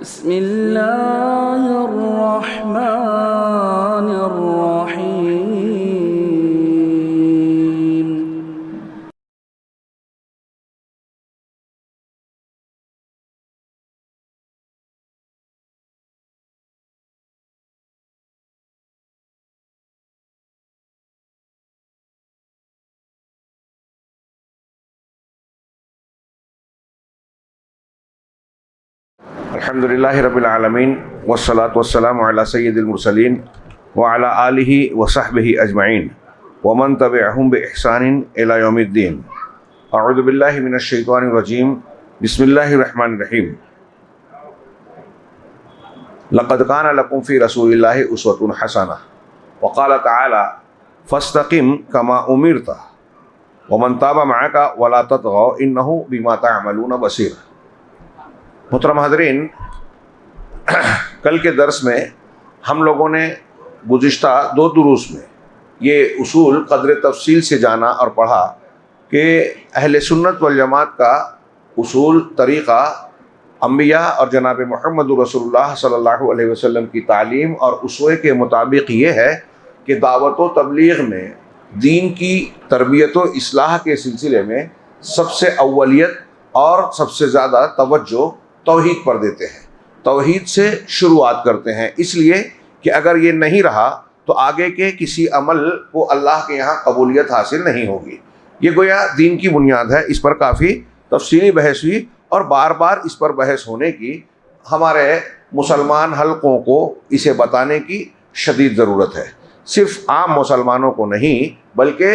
بسم اللہ الرحمن الرحیم الحمد للہ رب العالمین والصلاة والسلام علی سید المرسلین وعلی آلہ وصحبہ اجمعین ومن تبعہم بإحسان الی یوم الدین. اعوذ باللہ من الشیطان الرجیم. بسم اللہ الرحمن الرحیم. لقد کان لکم فی رسول اللہ اسوۃ حسنہ وقال تعالی فاستقم کما امرت ومن تاب معک ولا تطغوا انہ بما تعملون بصیر. محترم حاضرین، کل کے درس میں ہم لوگوں نے گزشتہ دو دروس میں یہ اصول قدر تفصیل سے جانا اور پڑھا کہ اہل سنت والجماعت کا اصول، طریقہ انبیاء اور جناب محمد رسول اللہ صلی اللہ علیہ وسلم کی تعلیم اور اسوے کے مطابق یہ ہے کہ دعوت و تبلیغ میں دین کی تربیت و اصلاح کے سلسلے میں سب سے اولیت اور سب سے زیادہ توجہ توحید پر دیتے ہیں، توحید سے شروعات کرتے ہیں، اس لیے کہ اگر یہ نہیں رہا تو آگے کے کسی عمل کو اللہ کے یہاں قبولیت حاصل نہیں ہوگی. یہ گویا دین کی بنیاد ہے. اس پر کافی تفصیلی بحث ہوئی اور بار بار اس پر بحث ہونے کی ہمارے مسلمان حلقوں کو اسے بتانے کی شدید ضرورت ہے. صرف عام مسلمانوں کو نہیں بلکہ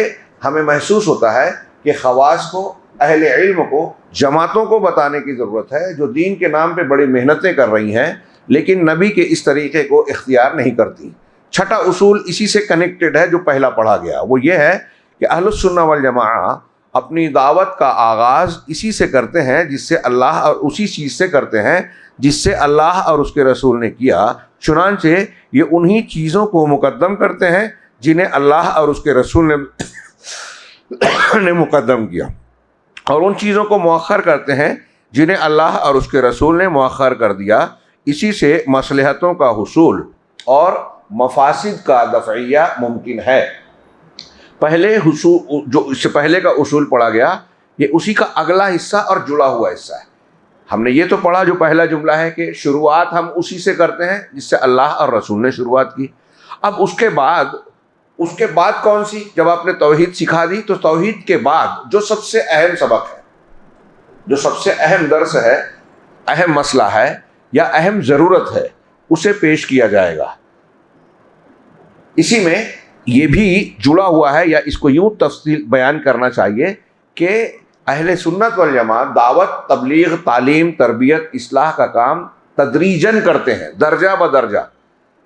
ہمیں محسوس ہوتا ہے کہ خواص کو، اہل علم کو، جماعتوں کو بتانے کی ضرورت ہے جو دین کے نام پہ بڑی محنتیں کر رہی ہیں لیکن نبی کے اس طریقے کو اختیار نہیں کرتی. چھٹا اصول اسی سے کنیکٹڈ ہے جو پہلا پڑھا گیا، وہ یہ ہے کہ اہل السنہ والجماعہ اپنی دعوت کا آغاز اسی سے کرتے ہیں جس سے اللہ، اور اسی چیز سے کرتے ہیں جس سے اللہ اور اس کے رسول نے کیا. چنانچہ یہ انہی چیزوں کو مقدم کرتے ہیں جنہیں اللہ اور اس کے رسول نے مقدم کیا، اور ان چیزوں کو مؤخر کرتے ہیں جنہیں اللہ اور اس کے رسول نے مؤخر کر دیا. اسی سے مصلحتوں کا حصول اور مفاسد کا دفعیہ ممکن ہے. پہلے حصول، جو اس سے پہلے کا اصول پڑھا گیا، یہ اسی کا اگلا حصہ اور جڑا ہوا حصہ ہے. ہم نے یہ تو پڑھا جو پہلا جملہ ہے کہ شروعات ہم اسی سے کرتے ہیں جس سے اللہ اور رسول نے شروعات کی. اب اس کے بعد کون سی؟ جب آپ نے توحید سکھا دی تو توحید کے بعد جو سب سے اہم سبق ہے، جو سب سے اہم درس ہے، اہم مسئلہ ہے یا اہم ضرورت ہے، اسے پیش کیا جائے گا. اسی میں یہ بھی جڑا ہوا ہے، یا اس کو یوں تفصیل بیان کرنا چاہیے کہ اہل سنت والجماعت دعوت، تبلیغ، تعلیم، تربیت، اصلاح کا کام تدریجاً کرتے ہیں، درجہ بدرجہ.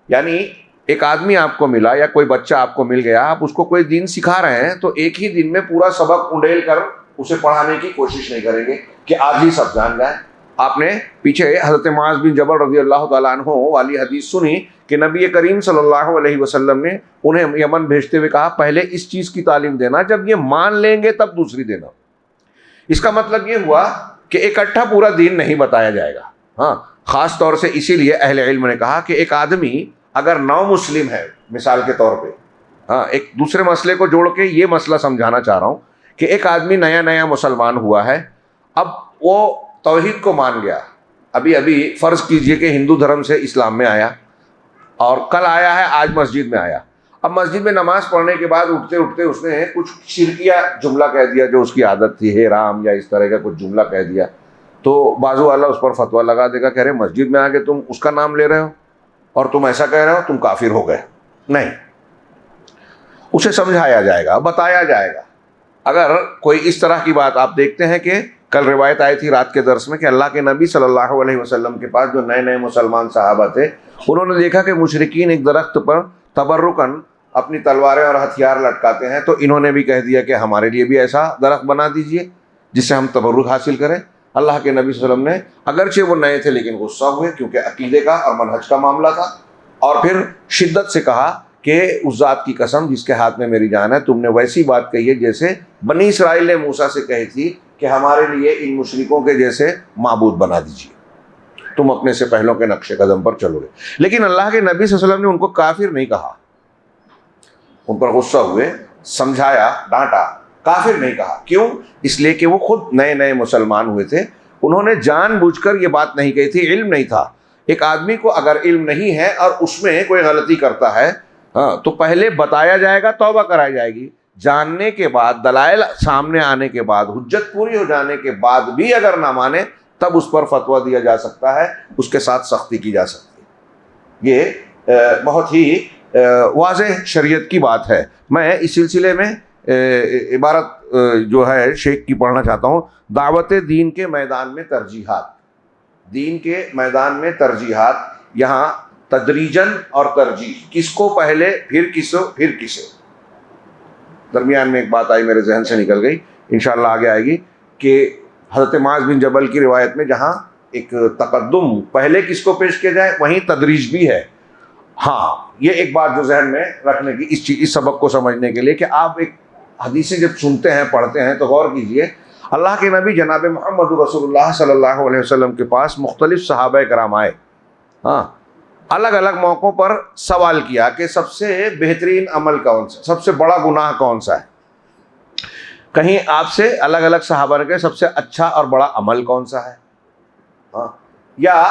یعنی ایک آدمی آپ کو ملا یا کوئی بچہ آپ کو مل گیا، آپ اس کو کوئی دین سکھا رہے ہیں تو ایک ہی دن میں پورا سبق انڈیل کر اسے پڑھانے کی کوشش نہیں کریں گے کہ آج ہی سب جان جائیں. آپ نے پیچھے حضرت معاذ بن جبل رضی اللہ تعالیٰ عنہ والی حدیث سنی کہ نبی کریم صلی اللہ علیہ وسلم نے انہیں یمن بھیجتے ہوئے کہا پہلے اس چیز کی تعلیم دینا، جب یہ مان لیں گے تب دوسری دینا. اس کا مطلب یہ ہوا کہ اکٹھا پورا دین نہیں بتایا جائے گا. ہاں، خاص طور سے اسی لیے اہل علم نے کہا کہ ایک آدمی اگر نو مسلم ہے، مثال کے طور پہ، ہاں، ایک دوسرے مسئلے کو جوڑ کے یہ مسئلہ سمجھانا چاہ رہا ہوں کہ ایک آدمی نیا مسلمان ہوا ہے، اب وہ توحید کو مان گیا، ابھی فرض کیجئے کہ ہندو دھرم سے اسلام میں آیا اور کل آیا ہے، آج مسجد میں آیا. اب مسجد میں نماز پڑھنے کے بعد اٹھتے اس نے کچھ شرکیہ جملہ کہہ دیا جو اس کی عادت تھی، ہے رام یا اس طرح کا کچھ جملہ کہہ دیا، تو بازو والا اس پر فتویٰ لگا دے گا، کہہ رہے مسجد میں آ کے تم اس کا نام لے رہے ہو اور تم ایسا کہہ رہے ہو، تم کافر ہو گئے. نہیں، اسے سمجھایا جائے گا، بتایا جائے گا. اگر کوئی اس طرح کی بات، آپ دیکھتے ہیں کہ کل روایت آئی تھی رات کے درس میں کہ اللہ کے نبی صلی اللہ علیہ وسلم کے پاس جو نئے مسلمان صحابہ تھے، انہوں نے دیکھا کہ مشرکین ایک درخت پر تبرکاً اپنی تلواریں اور ہتھیار لٹکاتے ہیں، تو انہوں نے بھی کہہ دیا کہ ہمارے لیے بھی ایسا درخت بنا دیجئے جس سے ہم تبرک حاصل کریں. اللہ کے نبی صلی اللہ علیہ وسلم نے، اگرچہ وہ نئے تھے لیکن غصہ ہوئے کیونکہ عقیدے کا اور منہج کا معاملہ تھا، اور پھر شدت سے کہا کہ اس ذات کی قسم جس کے ہاتھ میں میری جان ہے، تم نے ویسی بات کہی ہے جیسے بنی اسرائیل نے موسیٰ سے کہی تھی کہ ہمارے لیے ان مشرکوں کے جیسے معبود بنا دیجیے. تم اپنے سے پہلوں کے نقش قدم پر چلو گے. لیکن اللہ کے نبی صلی اللہ علیہ وسلم نے ان کو کافر نہیں کہا, ان پر غصہ ہوئے, سمجھایا, ڈانٹا, کافر نہیں کہا. کیوں؟ اس لیے کہ وہ خود نئے نئے مسلمان ہوئے تھے. انہوں نے جان بوجھ کر یہ بات نہیں کہی تھی, علم نہیں تھا. ایک آدمی کو اگر علم نہیں ہے اور اس میں کوئی غلطی کرتا ہے تو پہلے بتایا جائے گا, توبہ کرائی جائے گی. جاننے کے بعد, دلائل سامنے آنے کے بعد, حجت پوری ہو جانے کے بعد بھی اگر نہ مانے تب اس پر فتویٰ دیا جا سکتا ہے, اس کے ساتھ سختی کی جا سکتی ہے. یہ بہت ہی واضح شریعت کی بات ہے. میں اس سلسلے میں عبارت جو ہے شیخ کی پڑھنا چاہتا ہوں. دعوت دین کے میدان میں ترجیحات, دین کے میدان میں ترجیحات, یہاں تدریجن اور ترجیح, کس کو پہلے پھر کسے. درمیان میں ایک بات آئی میرے ذہن سے نکل گئی, انشاءاللہ آگے آئے گی, کہ حضرت معاذ بن جبل کی روایت میں جہاں ایک تقدم پہلے کس کو پیش کیا جائے وہیں تدریج بھی ہے. ہاں, یہ ایک بات جو ذہن میں رکھنے کی, اس سبق کو سمجھنے کے لیے, کہ آپ ایک حدیثیں جب سنتے ہیں, پڑھتے ہیں, تو غور کیجئے. اللہ کے نبی جناب محمد رسول اللہ صلی اللہ علیہ وسلم کے پاس مختلف صحابہ کرام آئے, ہاں, الگ الگ موقعوں پر سوال کیا کہ سب سے بہترین عمل کون سا, سب سے بڑا گناہ کون سا ہے. کہیں آپ سے الگ الگ صحابہ نے کہا سب سے اچھا اور بڑا عمل کون سا ہے. ہاں, یا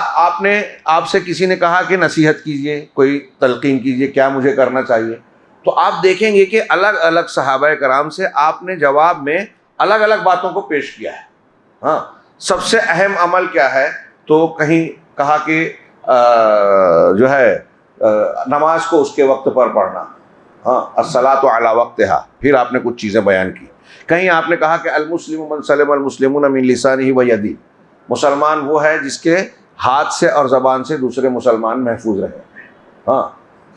آپ سے کسی نے کہا کہ نصیحت کیجئے, کوئی تلقین کیجئے, کیا مجھے کرنا چاہیے. تو آپ دیکھیں گے کہ الگ الگ صحابہ کرام سے آپ نے جواب میں الگ الگ باتوں کو پیش کیا ہے. ہاں, سب سے اہم عمل کیا ہے, تو کہیں کہا کہ جو ہے نماز کو اس کے وقت پر پڑھنا, ہاں, الصلاۃ علی وقتہا. پھر آپ نے کچھ چیزیں بیان کی. کہیں آپ نے کہا کہ المسلم من سلم المسلمون من لسانہ و یدہ, مسلمان وہ ہے جس کے ہاتھ سے اور زبان سے دوسرے مسلمان محفوظ رہے. ہاں,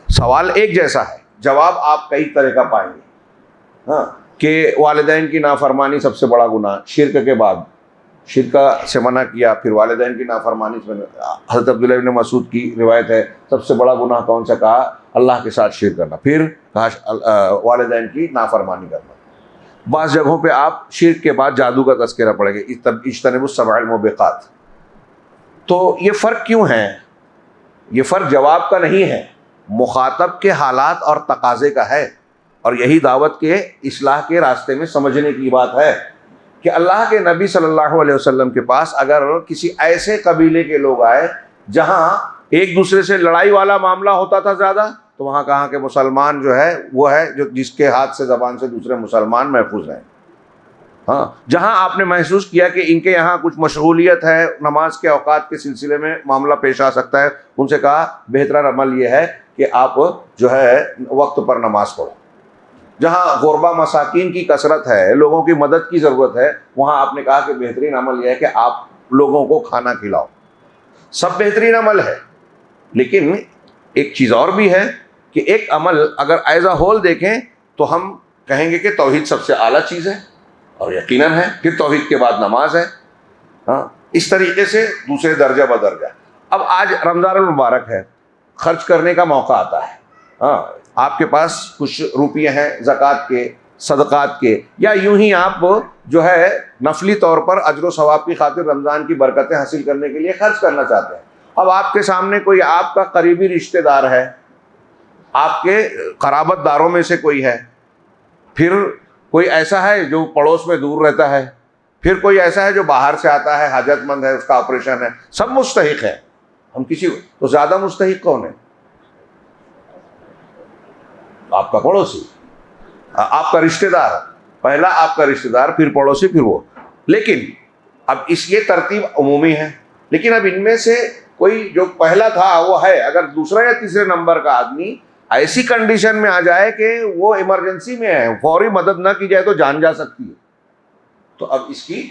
سوال ایک جیسا ہے, جواب آپ کئی طرح کا پائیں گے. ہاں, کہ والدین کی نافرمانی سب سے بڑا گناہ, شرک کے بعد شرک سے منع کیا, پھر والدین کی نافرمانی سے منع. حضرت عبداللہ بن مسعود کی روایت ہے, سب سے بڑا گناہ کون سا, کہا اللہ کے ساتھ شرک کرنا, پھر کہا والدین کی نافرمانی کرنا. بعض جگہوں پہ آپ شرک کے بعد جادو کا تذکرہ پڑھیں گے, اجتنبوا السبع الموبقات. تو یہ فرق کیوں ہے؟ یہ فرق جواب کا نہیں ہے, مخاطب کے حالات اور تقاضے کا ہے. اور یہی دعوت کے اصلاح کے راستے میں سمجھنے کی بات ہے کہ اللہ کے نبی صلی اللہ علیہ وسلم کے پاس اگر کسی ایسے قبیلے کے لوگ آئے جہاں ایک دوسرے سے لڑائی والا معاملہ ہوتا تھا زیادہ, تو وہاں کہا کہ مسلمان جو ہے وہ ہے جو جس کے ہاتھ سے زبان سے دوسرے مسلمان محفوظ ہیں. ہاں, جہاں آپ نے محسوس کیا کہ ان کے یہاں کچھ مشغولیت ہے, نماز کے اوقات کے سلسلے میں معاملہ پیش آ سکتا ہے, ان سے کہا بہترین عمل یہ ہے کہ آپ جو ہے وقت پر نماز پڑھو. جہاں غربا مساکین کی کثرت ہے, لوگوں کی مدد کی ضرورت ہے, وہاں آپ نے کہا کہ بہترین عمل یہ ہے کہ آپ لوگوں کو کھانا کھلاؤ. سب بہترین عمل ہے, لیکن ایک چیز اور بھی ہے کہ ایک عمل اگر ایز اے ہول دیکھیں تو ہم کہیں گے کہ توحید سب سے اعلیٰ چیز ہے, اور یقیناً ہے, پھر توحید کے بعد نماز ہے. ہاں, اس طریقے سے دوسرے درجہ بدرجہ. اب آج رمضان المبارک ہے, خرچ کرنے کا موقع آتا ہے. ہاں, آپ کے پاس کچھ روپیے ہیں زکوٰۃ کے, صدقات کے, یا یوں ہی آپ جو ہے نفلی طور پر اجر و ثواب کی خاطر رمضان کی برکتیں حاصل کرنے کے لیے خرچ کرنا چاہتے ہیں. اب آپ کے سامنے کوئی آپ کا قریبی رشتہ دار ہے, آپ کے قرابت داروں میں سے کوئی ہے, پھر کوئی ایسا ہے جو پڑوس میں دور رہتا ہے, پھر کوئی ایسا ہے جو باہر سے آتا ہے, حاجت مند ہے, اس کا آپریشن ہے, سب مستحق ہیں. ہم کسی تو زیادہ مستحق کون ہے؟ آپ کا پڑوسی, آپ کا رشتہ دار, پہلا آپ کا رشتہ دار, پھر پڑوسی, پھر وہ. لیکن اب یہ ترتیب عمومی ہے, لیکن اب ان میں سے کوئی جو پہلا تھا وہ ہے, اگر دوسرا یا تیسرے نمبر کا آدمی ایسی کنڈیشن میں آ جائے کہ وہ ایمرجنسی میں ہے, فوری مدد نہ کی جائے تو جان جا سکتی ہے, تو اب اس کی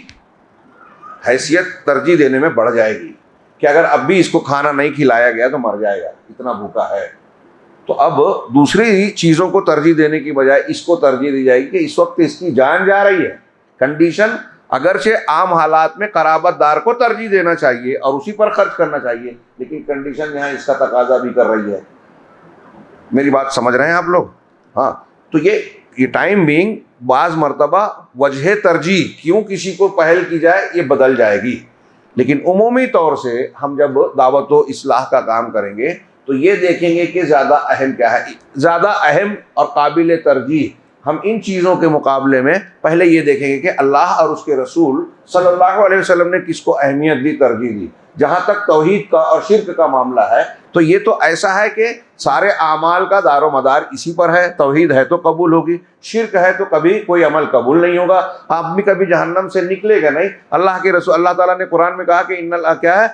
حیثیت ترجیح دینے میں بڑھ جائے گی کہ اگر اب بھی اس کو کھانا نہیں کھلایا گیا تو مر جائے گا, اتنا بھوکا ہے. تو اب دوسری چیزوں کو ترجیح دینے کی بجائے اس کو ترجیح دی جائے گی کہ اس وقت اس کی جان جا رہی ہے. کنڈیشن اگرچہ عام حالات میں قرابت دار کو ترجیح دینا چاہیے اور اسی پر خرچ کرنا چاہیے, لیکن کنڈیشن یہاں اس کا تقاضا بھی کر رہی ہے. میری بات سمجھ رہے ہیں آپ لوگ؟ ہاں, تو یہ ٹائم بینگ بعض مرتبہ وجہ ترجیح کیوں کسی کو پہل کی جائے یہ بدل جائے گی. لیکن عمومی طور سے ہم جب دعوت و اصلاح کا کام کریں گے تو یہ دیکھیں گے کہ زیادہ اہم کیا ہے. زیادہ اہم اور قابل ترجیح ہم ان چیزوں کے مقابلے میں پہلے یہ دیکھیں گے کہ اللہ اور اس کے رسول صلی اللہ علیہ وسلم نے کس کو اہمیت دی، ترجیح دی. جہاں تک توحید کا اور شرک کا معاملہ ہے تو یہ تو ایسا ہے کہ سارے اعمال کا دار و مدار اسی پر ہے. توحید ہے تو قبول ہوگی، شرک ہے تو کبھی کوئی عمل قبول نہیں ہوگا، آپ بھی کبھی جہنم سے نکلے گا نہیں. اللہ کے رسول اللہ تعالیٰ نے قرآن میں کہا کہ ان اللہ کیا ہے،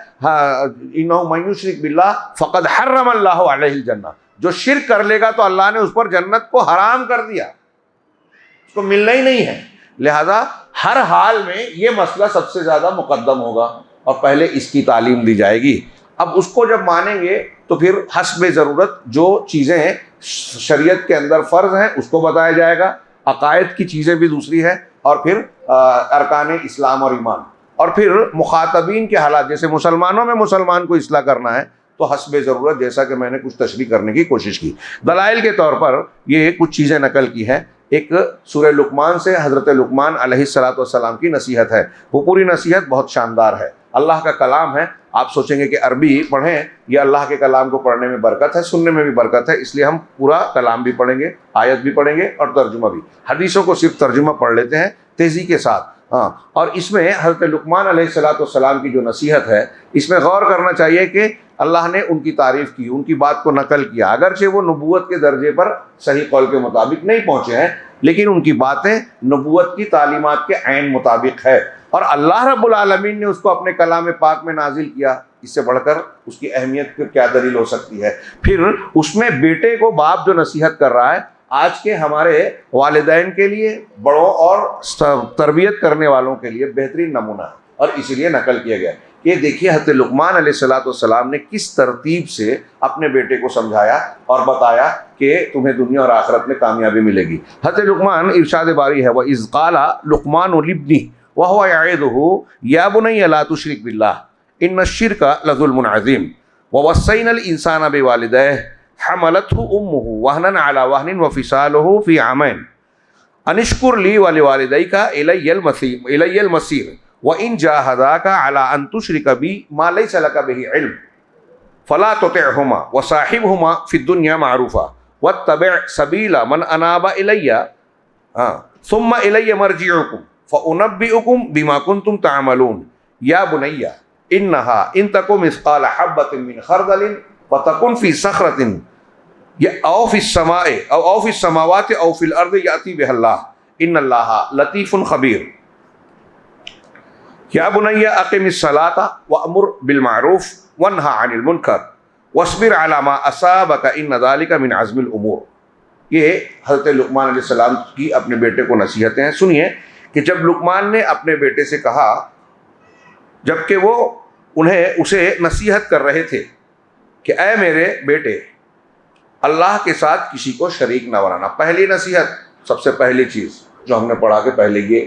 انہ من یشرک باللہ فقد حرم اللہ علیہ الجنہ. جو شرک کر لے گا تو اللہ نے اس پر جنت کو حرام کر دیا، اس کو ملنا ہی نہیں ہے. لہذا ہر حال میں یہ مسئلہ سب سے زیادہ مقدم ہوگا اور پہلے اس کی تعلیم دی جائے گی. اب اس کو جب مانیں گے تو پھر حسب ضرورت جو چیزیں شریعت کے اندر فرض ہیں اس کو بتایا جائے گا. عقائد کی چیزیں بھی دوسری ہے، اور پھر ارکان اسلام اور ایمان، اور پھر مخاطبین کے حالات. جیسے مسلمانوں میں مسلمان کو اصلاح کرنا ہے تو حسب ضرورت، جیسا کہ میں نے کچھ تشریح کرنے کی کوشش کی. دلائل کے طور پر یہ کچھ چیزیں نقل کی ہیں. ایک سورہ لقمان سے حضرت لقمان علیہ السلام کی نصیحت ہے. وہ پوری نصیحت بہت شاندار ہے، اللہ کا کلام ہے. آپ سوچیں گے کہ عربی پڑھیں، یہ اللہ کے کلام کو پڑھنے میں برکت ہے، سننے میں بھی برکت ہے، اس لیے ہم پورا کلام بھی پڑھیں گے، آیت بھی پڑھیں گے اور ترجمہ بھی. حدیثوں کو صرف ترجمہ پڑھ لیتے ہیں تیزی کے ساتھ. اور اس میں حضرت لقمان علیہ السلام کی جو نصیحت ہے اس میں غور کرنا چاہیے کہ اللہ نے ان کی تعریف کی، ان کی بات کو نقل کیا. اگرچہ وہ نبوت کے درجے پر صحیح قول کے مطابق نہیں پہنچے ہیں، لیکن ان کی باتیں نبوت کی تعلیمات کے عین مطابق ہے. اور اللہ رب العالمین نے اس کو اپنے کلام پاک میں نازل کیا، اس سے بڑھ کر اس کی اہمیت پھر کیا دلیل ہو سکتی ہے. پھر اس میں بیٹے کو باپ جو نصیحت کر رہا ہے آج کے ہمارے والدین کے لیے، بڑوں اور تربیت کرنے والوں کے لیے بہترین نمونہ ہے، اور اسی لیے نقل کیا گیا. یہ دیکھیے حضرت لقمان علیہ السلام نے کس ترتیب سے اپنے بیٹے کو سمجھایا اور بتایا کہ تمہیں دنیا اور آخرت میں کامیابی ملے گی. حضرت لقمان ارشاد باری ہے وَإِذْ قَالَ لُقْمَانُ لِابْنِهِ وَهُوَ يَعِظُهُ يَا بُنَيَّ لَا تُشْرِكْ بِاللَّهِ إِنَّ الشِّرْكَ لَظُلْمٌ عَظِيمٌ وَوَصَّيْنَا الْإِنسَانَ بِوَالِدَيْهِ حَمَلَتْهُ أُمُّهُ وَهْنًا عَلَى وَهْنٍ وَفِصَالُهُ فِي عَامَيْنِ أَنِ اشْكُرْ لِي وَلِوَالِدَيْكَ إِلَيَّ الْمَصِيرُ وَإِنْ جَاهَدَاكَ عَلَىٰ أَن تُشْرِكَ بِي مَا لَيْسَ لَكَ بِهِ عِلْمٌ فَلَا تُطِعْهُمَا وَصَاحِبْهُمَا فِي الدُّنْيَا مَعْرُوفًا وَاتَّبِعْ سَبِيلَ مَنْ أَنَابَ إِلَيَّ ثُمَّ إِلَيَّ مَرْجِعُكُمْ فَأُنَبِّئُكُمْ بِمَا كُنْتُمْ تَعْمَلُونَ يَا بُنَيَّ إِنَّهَا إِن تَكُ مِثْقَالَ حَبَّةٍ مِّنْ خَرْدَلٍ فَتَكُنْ فِي صَخْرَةٍ أَوْ فِي السَّمَاءِ أَوْ فِي السَّمَاوَاتِ أَوْ فِي الْأَرْضِ يَأْتِ بِهَا اللَّهُ إِنَّ اللَّهَ لَطِيفٌ خَبِيرٌ یا بنی اقم الصلاۃ وامر بالمعروف وانہا عن المنکر واصبر علی ما اصابک ان ذلک من عزم الامور. یہ حضرت لقمان علیہ السلام کی اپنے بیٹے کو نصیحتیں ہیں. سنیے کہ جب لقمان نے اپنے بیٹے سے کہا، جبکہ وہ اسے نصیحت کر رہے تھے کہ اے میرے بیٹے اللہ کے ساتھ کسی کو شریک نہ بنانا. پہلی نصیحت، سب سے پہلی چیز جو ہم نے پڑھا کہ پہلے یہ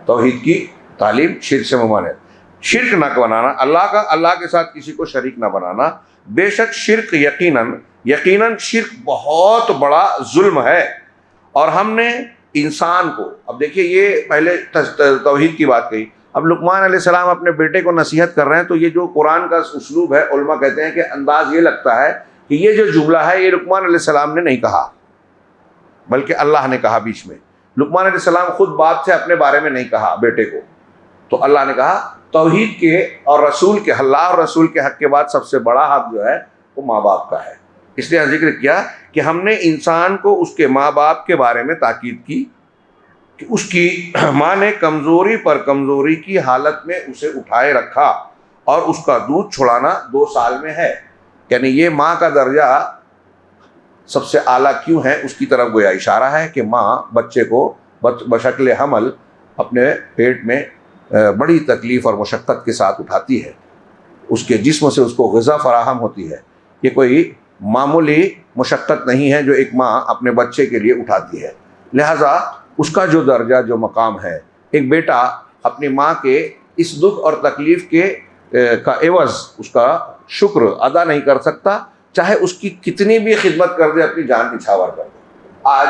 توحید کی تعلیم، شرک سے ممانعت، شرک نہ بنانا، اللہ کے ساتھ کسی کو شریک نہ بنانا. بے شک شرک یقیناً شرک بہت بڑا ظلم ہے. اور ہم نے انسان کو، اب دیکھیے یہ پہلے توحید کی بات کہی، اب لقمان علیہ السلام اپنے بیٹے کو نصیحت کر رہے ہیں. تو یہ جو قرآن کا اسلوب ہے، علماء کہتے ہیں کہ انداز یہ لگتا ہے کہ یہ جو جملہ ہے یہ لقمان علیہ السلام نے نہیں کہا بلکہ اللہ نے کہا. بیچ میں لقمان علیہ السلام خود باپ سے اپنے بارے میں نہیں کہا بیٹے کو، تو اللہ نے کہا توحید کے اور رسول کے، اللہ اور رسول کے حق کے بعد سب سے بڑا حق جو ہے وہ ماں باپ کا ہے. اس لیے ذکر کیا کہ ہم نے انسان کو اس کے ماں باپ کے بارے میں تاکید کی کہ اس کی ماں نے کمزوری پر کمزوری کی حالت میں اسے اٹھائے رکھا اور اس کا دودھ چھڑانا 2 سال میں ہے. یعنی یہ ماں کا درجہ سب سے اعلیٰ کیوں ہے، اس کی طرف گویا اشارہ ہے کہ ماں بچے کو بشکل حمل اپنے پیٹ میں بڑی تکلیف اور مشقت کے ساتھ اٹھاتی ہے. اس کے جسم سے اس کو غذا فراہم ہوتی ہے. یہ کوئی معمولی مشقت نہیں ہے جو ایک ماں اپنے بچے کے لیے اٹھاتی ہے. لہٰذا اس کا جو درجہ، جو مقام ہے، ایک بیٹا اپنی ماں کے اس دکھ اور تکلیف کا عوض اس کا شکر ادا نہیں کر سکتا، چاہے اس کی کتنی بھی خدمت کر دے، اپنی جان نچھاور کر دے. آج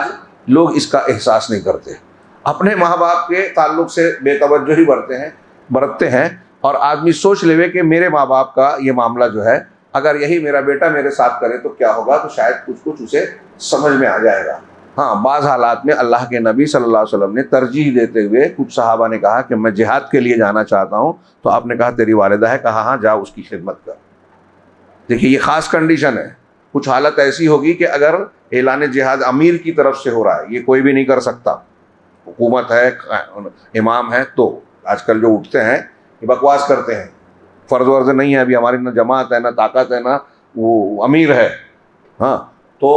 لوگ اس کا احساس نہیں کرتے، اپنے ماں باپ کے تعلق سے بے توجہی برتتے ہیں. اور آدمی سوچ لے کہ میرے ماں باپ کا یہ معاملہ جو ہے اگر یہی میرا بیٹا میرے ساتھ کرے تو کیا ہوگا، تو شاید کچھ اسے سمجھ میں آ جائے گا۔ ہاں، بعض حالات میں اللہ کے نبی صلی اللہ علیہ وسلم نے ترجیح دیتے ہوئے کچھ صحابہ نے کہا کہ میں جہاد کے لیے جانا چاہتا ہوں، تو آپ نے کہا تیری والدہ ہے، کہا ہاں جاؤ اس کی خدمت کر۔ دیکھیے یہ خاص کنڈیشن ہے، کچھ حالت ایسی ہوگی کہ اگر اعلان جہاد امیر کی طرف سے ہو رہا ہے، یہ کوئی بھی نہیں کر سکتا، حکومت ہے، امام ہے، تو آج کل جو اٹھتے ہیں یہ بکواس کرتے ہیں، فرض ورض نہیں ہے، ابھی ہماری نہ جماعت ہے، نہ طاقت ہے، نہ وہ امیر ہے۔ ہاں، تو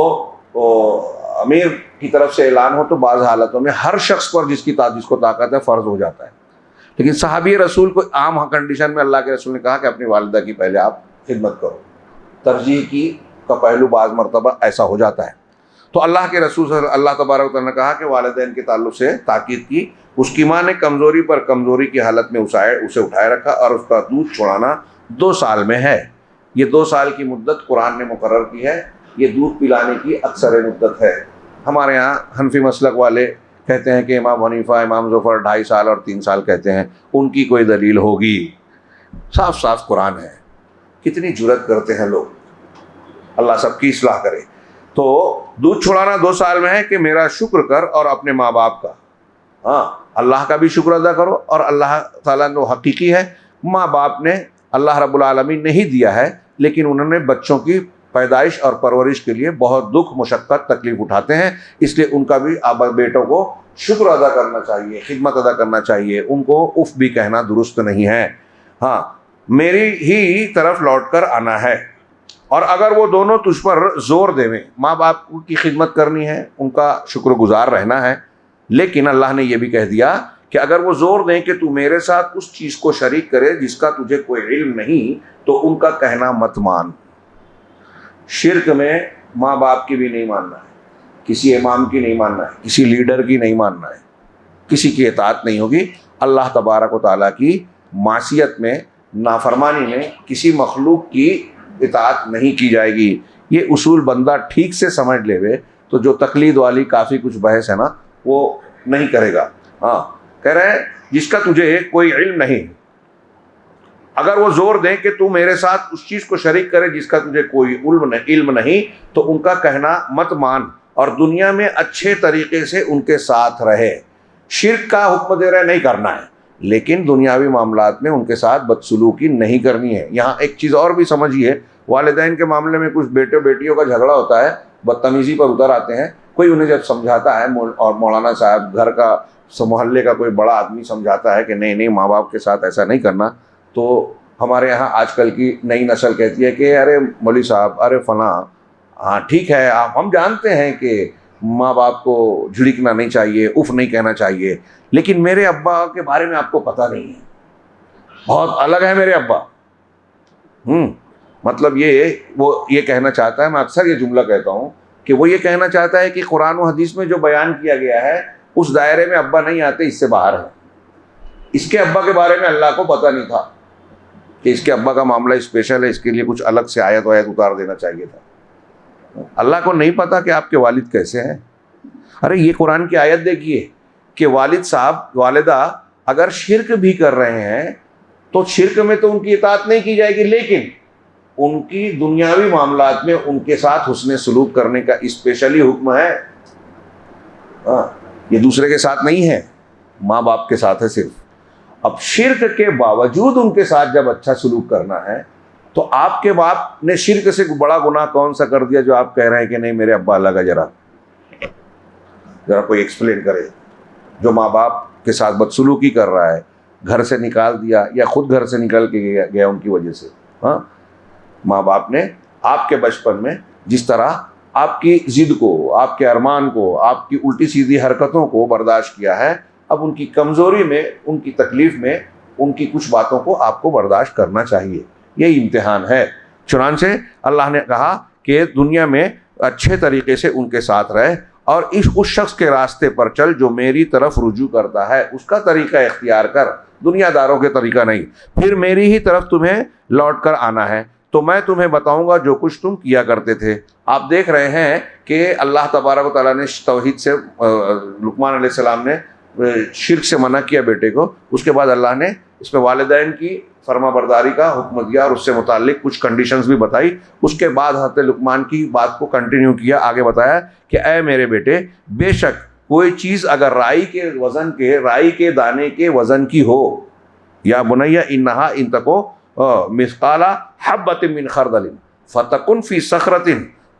امیر کی طرف سے اعلان ہو تو بعض حالتوں میں ہر شخص پر جس کو طاقت ہے فرض ہو جاتا ہے، لیکن صحابی رسول کو عام کنڈیشن میں اللہ کے رسول نے کہا کہ اپنی والدہ کی پہلے آپ خدمت کرو، ترجیح کی کا پہلو بعض مرتبہ ایسا ہو جاتا ہے۔ تو اللہ کے رسول صلی اللہ تبارک و تعالیٰ نے کہا کہ والدین کے تعلق سے تاکید کی۔ اس کی ماں نے کمزوری پر کمزوری کی حالت میں اسے اٹھائے رکھا اور اس کا دودھ چھڑانا 2 سال میں ہے۔ یہ 2 سال کی مدت قرآن نے مقرر کی ہے، یہ دودھ پلانے کی اکثر مدت ہے۔ ہمارے ہاں حنفی مسلک والے کہتے ہیں کہ امام حنیفہ، امام ظفر 2.5 سال اور 3 سال کہتے ہیں، ان کی کوئی دلیل ہوگی؟ صاف صاف قرآن ہے۔ کتنی جرأت کرتے ہیں لوگ، اللہ سب کی اصلاح کرے۔ تو دودھ چھڑانا 2 سال میں ہے کہ میرا شکر کر اور اپنے ماں باپ کا، ہاں اللہ کا بھی شکر ادا کرو، اور اللہ تعالیٰ نے حقیقی ہے، ماں باپ نے اللہ رب العالمین نے ہی دیا ہے، لیکن انہوں نے بچوں کی پیدائش اور پرورش کے لیے بہت دکھ مشقت تکلیف اٹھاتے ہیں، اس لیے ان کا بھی بیٹوں کو شکر ادا کرنا چاہیے، خدمت ادا کرنا چاہیے، ان کو اف بھی کہنا درست نہیں ہے۔ ہاں، میری ہی طرف لوٹ کر آنا ہے، اور اگر وہ دونوں تجھ پر زور دیویں، ماں باپ کی خدمت کرنی ہے، ان کا شکر گزار رہنا ہے، لیکن اللہ نے یہ بھی کہہ دیا کہ اگر وہ زور دیں کہ تو میرے ساتھ اس چیز کو شریک کرے جس کا تجھے کوئی علم نہیں، تو ان کا کہنا مت مان۔ شرک میں ماں باپ کی بھی نہیں ماننا ہے، کسی امام کی نہیں ماننا ہے، کسی لیڈر کی نہیں ماننا ہے، کسی کی اطاعت نہیں ہوگی۔ اللہ تبارک و تعالیٰ کی معصیت میں، نافرمانی میں کسی مخلوق کی اطاعت نہیں کی جائے گی۔ یہ اصول بندہ ٹھیک سے سمجھ لے وے تو جو تقلید والی کافی کچھ بحث ہے نا وہ نہیں کرے گا۔ ہاں، کہہ رہے ہیں جس کا تجھے کوئی علم نہیں، اگر وہ زور دیں کہ تو میرے ساتھ اس چیز کو شریک کرے جس کا تجھے کوئی علم نہیں، تو ان کا کہنا مت مان، اور دنیا میں اچھے طریقے سے ان کے ساتھ رہے۔ شرک کا حکم دے رہے نہیں کرنا ہے، لیکن دنیاوی معاملات میں ان کے ساتھ بدسلوکی نہیں کرنی ہے۔ یہاں ایک چیز اور بھی سمجھیے، والدین کے معاملے میں کچھ بیٹے بیٹیوں کا جھگڑا ہوتا ہے، بدتمیزی پر اتر آتے ہیں، کوئی انہیں جب سمجھاتا ہے، اور مولانا صاحب گھر کا محلے کا کوئی بڑا آدمی سمجھاتا ہے کہ نہیں ماں باپ کے ساتھ ایسا نہیں کرنا، تو ہمارے یہاں آج کل کی نئی نسل کہتی ہے کہ ارے مولوی صاحب، ارے فلاں، ہاں ٹھیک ہے، ہم جانتے ہیں کہ ماں باپ کو جھڑکنا نہیں چاہیے، اف نہیں کہنا چاہیے، لیکن میرے ابا کے بارے میں آپ کو پتہ نہیں ہے، بہت الگ ہے میرے ابا۔ مطلب وہ یہ کہنا چاہتا ہے، میں اکثر یہ جملہ کہتا ہوں کہ وہ یہ کہنا چاہتا ہے کہ قرآن و حدیث میں جو بیان کیا گیا ہے اس دائرے میں ابا نہیں آتے، اس سے باہر ہے۔ اس کے ابا کے بارے میں اللہ کو پتہ نہیں تھا کہ اس کے ابا کا معاملہ اسپیشل ہے، اس کے لیے کچھ الگ سے آیت وایت اتار دینا چاہیے تھا۔ اللہ کو نہیں پتا کہ آپ کے والد کیسے ہیں؟ ارے یہ قرآن کی آیت دیکھیے کہ والد صاحب والدہ اگر شرک بھی کر رہے ہیں تو شرک میں تو ان کی اطاعت نہیں کی جائے گی، لیکن ان کی دنیاوی معاملات میں ان کے ساتھ حسن سلوک کرنے کا اسپیشلی حکم ہے۔ یہ دوسرے کے ساتھ نہیں ہے، ماں باپ کے ساتھ ہے صرف۔ اب شرک کے باوجود ان کے ساتھ جب اچھا سلوک کرنا ہے تو آپ کے باپ نے شرک سے بڑا گناہ کون سا کر دیا جو آپ کہہ رہے ہیں کہ نہیں میرے ابا الگ ہے؟ ذرا کوئی ایکسپلین کرے۔ جو ماں باپ کے ساتھ بدسلوکی کر رہا ہے، گھر سے نکال دیا یا خود گھر سے نکل کے گیا ان کی وجہ سے، ہاں، ماں باپ نے آپ کے بچپن میں جس طرح آپ کی ضد کو، آپ کے ارمان کو، آپ کی الٹی سیدھی حرکتوں کو برداشت کیا ہے، اب ان کی کمزوری میں، ان کی تکلیف میں، ان کی کچھ باتوں کو آپ کو برداشت کرنا چاہیے۔ یہی امتحان ہے۔ چنانچہ اللہ نے کہا کہ دنیا میں اچھے طریقے سے ان کے ساتھ رہے، اور اس شخص کے راستے پر چل جو میری طرف رجوع کرتا ہے، اس کا طریقہ اختیار کر، دنیا داروں کے طریقہ نہیں۔ پھر میری ہی طرف تمہیں لوٹ کر آنا ہے تو میں تمہیں بتاؤں گا جو کچھ تم کیا کرتے تھے۔ آپ دیکھ رہے ہیں کہ اللہ تبارک و تعالیٰ نے توحید سے، لقمان علیہ السلام نے شرک سے منع کیا بیٹے کو، اس کے بعد اللہ نے اس میں والدین کی فرما برداری کا حکم دیا اور اس سے متعلق کچھ کنڈیشنز بھی بتائی. اس کے بعد حضرت لقمان کی بات کو کنٹینیو کیا, آگے بتایا کہ اے میرے بیٹے, بے شک کوئی چیز اگر رائی کے دانے کے وزن کی ہو, یا بنی انہا ان تکو مثقال حبۃ من خردل فتکن فی صخرۃ,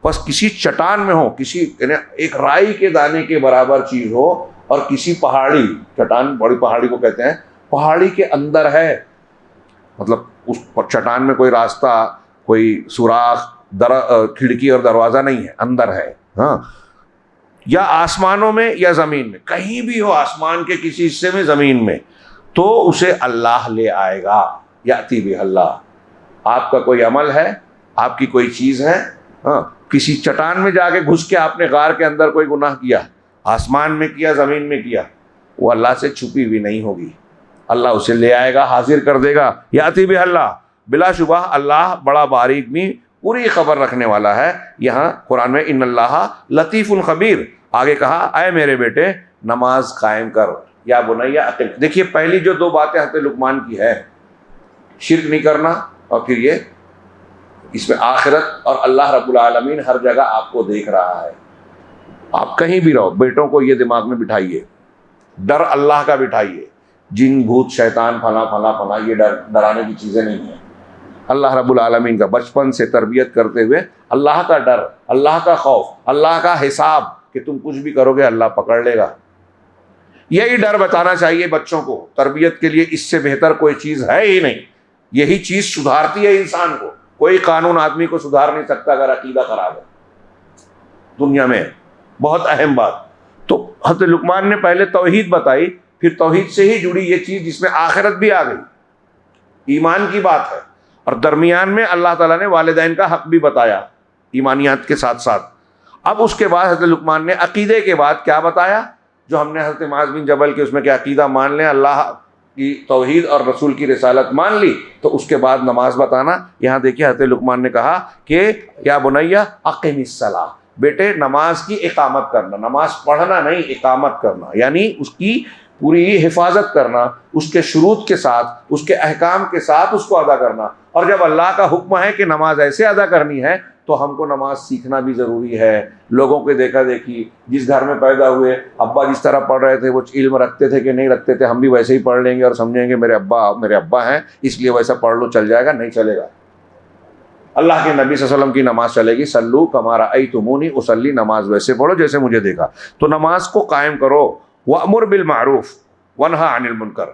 بس کسی چٹان میں ہو, کسی یعنی ایک رائی کے دانے کے برابر چیز ہو اور کسی پہاڑی, چٹان بڑی پہاڑی کو کہتے ہیں, پہاڑی کے اندر ہے, مطلب اس چٹان میں کوئی راستہ, کوئی سوراخ, کھڑکی اور دروازہ نہیں ہے, اندر ہے. ہاں, یا آسمانوں میں یا زمین میں, کہیں بھی ہو, آسمان کے کسی حصے میں, زمین میں, تو اسے اللہ لے آئے گا. یاتی بھی اللہ, آپ کا کوئی عمل ہے, آپ کی کوئی چیز ہے, ہاں, کسی چٹان میں جا کے گھس کے آپ نے غار کے اندر کوئی گناہ کیا, آسمان میں کیا, زمین میں کیا, وہ اللہ سے چھپی ہوئی نہیں ہوگی, اللہ اسے لے آئے گا, حاضر کر دے گا. یاتی بھی اللہ, بلا شبہ اللہ بڑا باریک بھی پوری خبر رکھنے والا ہے. یہاں قرآن میں ان اللہ لطیف الخبیر, آگے کہا اے میرے بیٹے نماز قائم کر, یا بنیا عقل. دیکھیے پہلی جو دو باتیں حضرت لقمان کی ہے, شرک نہیں کرنا, اور پھر یہ اس میں آخرت اور اللہ رب العالمین ہر جگہ آپ کو دیکھ رہا ہے. آپ کہیں بھی رہو, بیٹوں کو یہ دماغ میں بٹھائیے, ڈر اللہ کا بٹھائیے, جن بھوت شیطان فلاں فلاں فلاں یہ ڈرانے کی چیزیں نہیں ہیں. اللہ رب العالمین کا بچپن سے تربیت کرتے ہوئے اللہ کا ڈر, اللہ کا خوف, اللہ کا حساب کہ تم کچھ بھی کرو گے اللہ پکڑ لے گا. یہی ڈر بتانا چاہیے بچوں کو تربیت کے لیے, اس سے بہتر کوئی چیز ہے ہی نہیں. یہی چیز سدھارتی ہے انسان کو. کوئی قانون آدمی کو سدھار نہیں سکتا اگر عقیدہ خراب ہے دنیا میں. بہت اہم بات. تو حضرت لقمان نے پہلے توحید بتائی, پھر توحید سے ہی جڑی یہ چیز جس میں آخرت بھی آ گئی, ایمان کی بات ہے, اور درمیان میں اللہ تعالیٰ نے والدین کا حق بھی بتایا ایمانیات کے ساتھ ساتھ. اب اس کے بعد حضرت لقمان نے عقیدے کے بعد کیا بتایا, جو ہم نے حضرت معاذ بن جبل کے اس میں کہ عقیدہ مان لیں, اللہ کی توحید اور رسول کی رسالت مان لی, تو اس کے بعد نماز بتانا. یہاں دیکھیے حضرت لقمان نے کہا کہ یا بنیا اقم الصلاۃ, بیٹے نماز کی اقامت کرنا, نماز پڑھنا نہیں, اقامت کرنا, یعنی اس کی پوری حفاظت کرنا, اس کے شروط کے ساتھ, اس کے احکام کے ساتھ اس کو ادا کرنا. اور جب اللہ کا حکم ہے کہ نماز ایسے ادا کرنی ہے, تو ہم کو نماز سیکھنا بھی ضروری ہے. لوگوں کے دیکھا دیکھی, جس گھر میں پیدا ہوئے, ابا جس طرح پڑھ رہے تھے, وہ علم رکھتے تھے کہ نہیں رکھتے تھے, ہم بھی ویسے ہی پڑھ لیں گے اور سمجھیں گے میرے ابا ہیں اس لیے ویسا پڑھ لو, چل جائے گا. نہیں چلے گا. اللہ کے نبی صلی اللہ علیہ وسلم کی نماز چلے گی, سلو کما رأیتمونی اصلی, نماز ویسے پڑھو جیسے مجھے دیکھا. تو نماز کو قائم کرو. وأمر بالمعروف وانہا عن المنکر,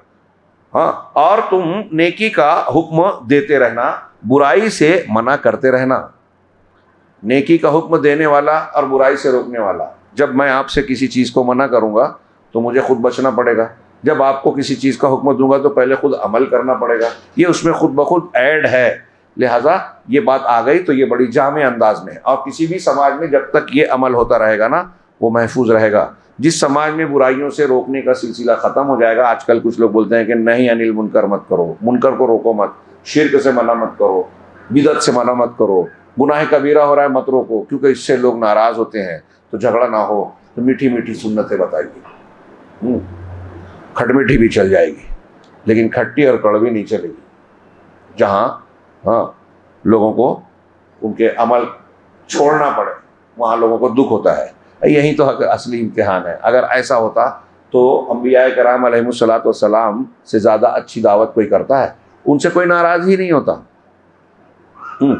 ہاں, اور تم نیکی کا حکم دیتے رہنا, برائی سے منع کرتے رہنا. نیکی کا حکم دینے والا اور برائی سے روکنے والا. جب میں آپ سے کسی چیز کو منع کروں گا تو مجھے خود بچنا پڑے گا, جب آپ کو کسی چیز کا حکم دوں گا تو پہلے خود عمل کرنا پڑے گا. یہ اس میں خود بخود ایڈ ہے. لہٰذا یہ بات آ گئی تو یہ بڑی جامع انداز میں ہے. اور کسی بھی سماج میں جب تک یہ عمل ہوتا رہے گا نا, وہ محفوظ رہے گا. جس سماج میں برائیوں سے روکنے کا سلسلہ ختم ہو جائے گا, آج کل کچھ لوگ بولتے ہیں کہ نہیں انل منکر مت کرو, منکر کو روکو مت, شرک سے منع مت کرو, بدعت سے منع مت کرو, گناہ کبیرہ ہو رہا ہے مت روکو کیونکہ اس سے لوگ ناراض ہوتے ہیں, تو جھگڑا نہ ہو, تو میٹھی میٹھی سنتیں بتائیے. کھٹ میٹھی بھی چل جائے گی لیکن کھٹی اور کڑوی نہیں چلے گی. جہاں ہاں لوگوں کو ان کے عمل چھوڑنا پڑے وہاں لوگوں کو دکھ ہوتا ہے. یہی تو اصلی امتحان ہے. اگر ایسا ہوتا تو انبیاء کرام علیہ الصلوۃ والسلام سے زیادہ اچھی دعوت کوئی کرتا ہے, ان سے کوئی ناراض ہی نہیں ہوتا.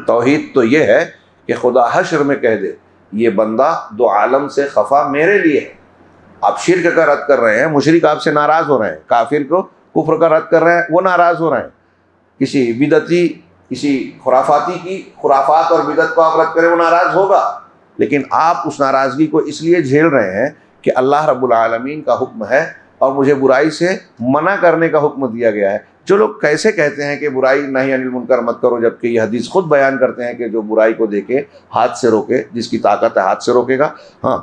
توحید تو یہ ہے کہ خدا حشر میں کہہ دے یہ بندہ دو عالم سے خفا میرے لیے ہے. آپ شرک کا رد کر رہے ہیں, مشرک آپ سے ناراض ہو رہے ہیں, کافر کو کفر کا رد کر رہے ہیں, وہ ناراض ہو رہے ہیں. کسی بدعتی, کسی خرافاتی کی خرافات اور بدعت کو آپ رد کریں, وہ ناراض ہوگا. لیکن آپ اس ناراضگی کو اس لیے جھیل رہے ہیں کہ اللہ رب العالمین کا حکم ہے اور مجھے برائی سے منع کرنے کا حکم دیا گیا ہے. جو لوگ کیسے کہتے ہیں کہ برائی نہیں انل منکر مت کرو, جبکہ یہ حدیث خود بیان کرتے ہیں کہ جو برائی کو دیکھے ہاتھ سے روکے, جس کی طاقت ہے ہاتھ سے روکے گا. ہاں,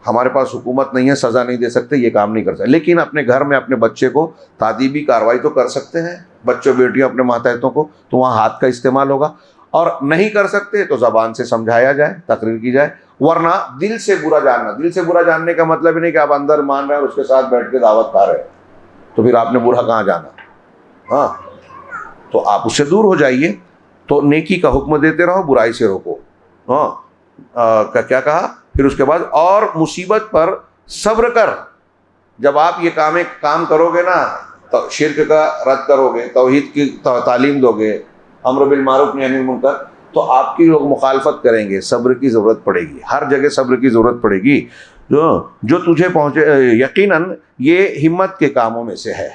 ہمارے پاس حکومت نہیں ہے, سزا نہیں دے سکتے, یہ کام نہیں کر سکتے, لیکن اپنے گھر میں اپنے بچے کو تعدیبی کارروائی تو کر سکتے ہیں. بچوں بیٹیوں اپنے ماتحتوں کو, تو وہاں ہاتھ کا استعمال ہوگا. اور نہیں کر سکتے تو زبان سے سمجھایا جائے, تقریر کی جائے. ورنہ دل سے برا جاننا, دل سے برا جاننے کا مطلب نہیں کہ آپ اندر مان رہے ہیں اور اس کے ساتھ بیٹھ کے دعوت کھا رہے ہیں, تو پھر آپ نے برا کہاں جانا. ہاں تو آپ اس سے دور ہو جائیے. تو نیکی کا حکم دیتے رہو, برائی سے روکو. ہاں کیا کہا پھر اس کے بعد, اور مصیبت پر صبر کر. جب آپ یہ کام کرو گے نا, تو شرک کا رد کرو گے, توحید کی تعلیم دو گے, امر بالمعروف نہی عن المنکر, تو آپ کی لوگ مخالفت کریں گے, صبر کی ضرورت پڑے گی, ہر جگہ صبر کی ضرورت پڑے گی. جو تجھے پہنچے, یقیناً یہ ہمت کے کاموں میں سے ہے.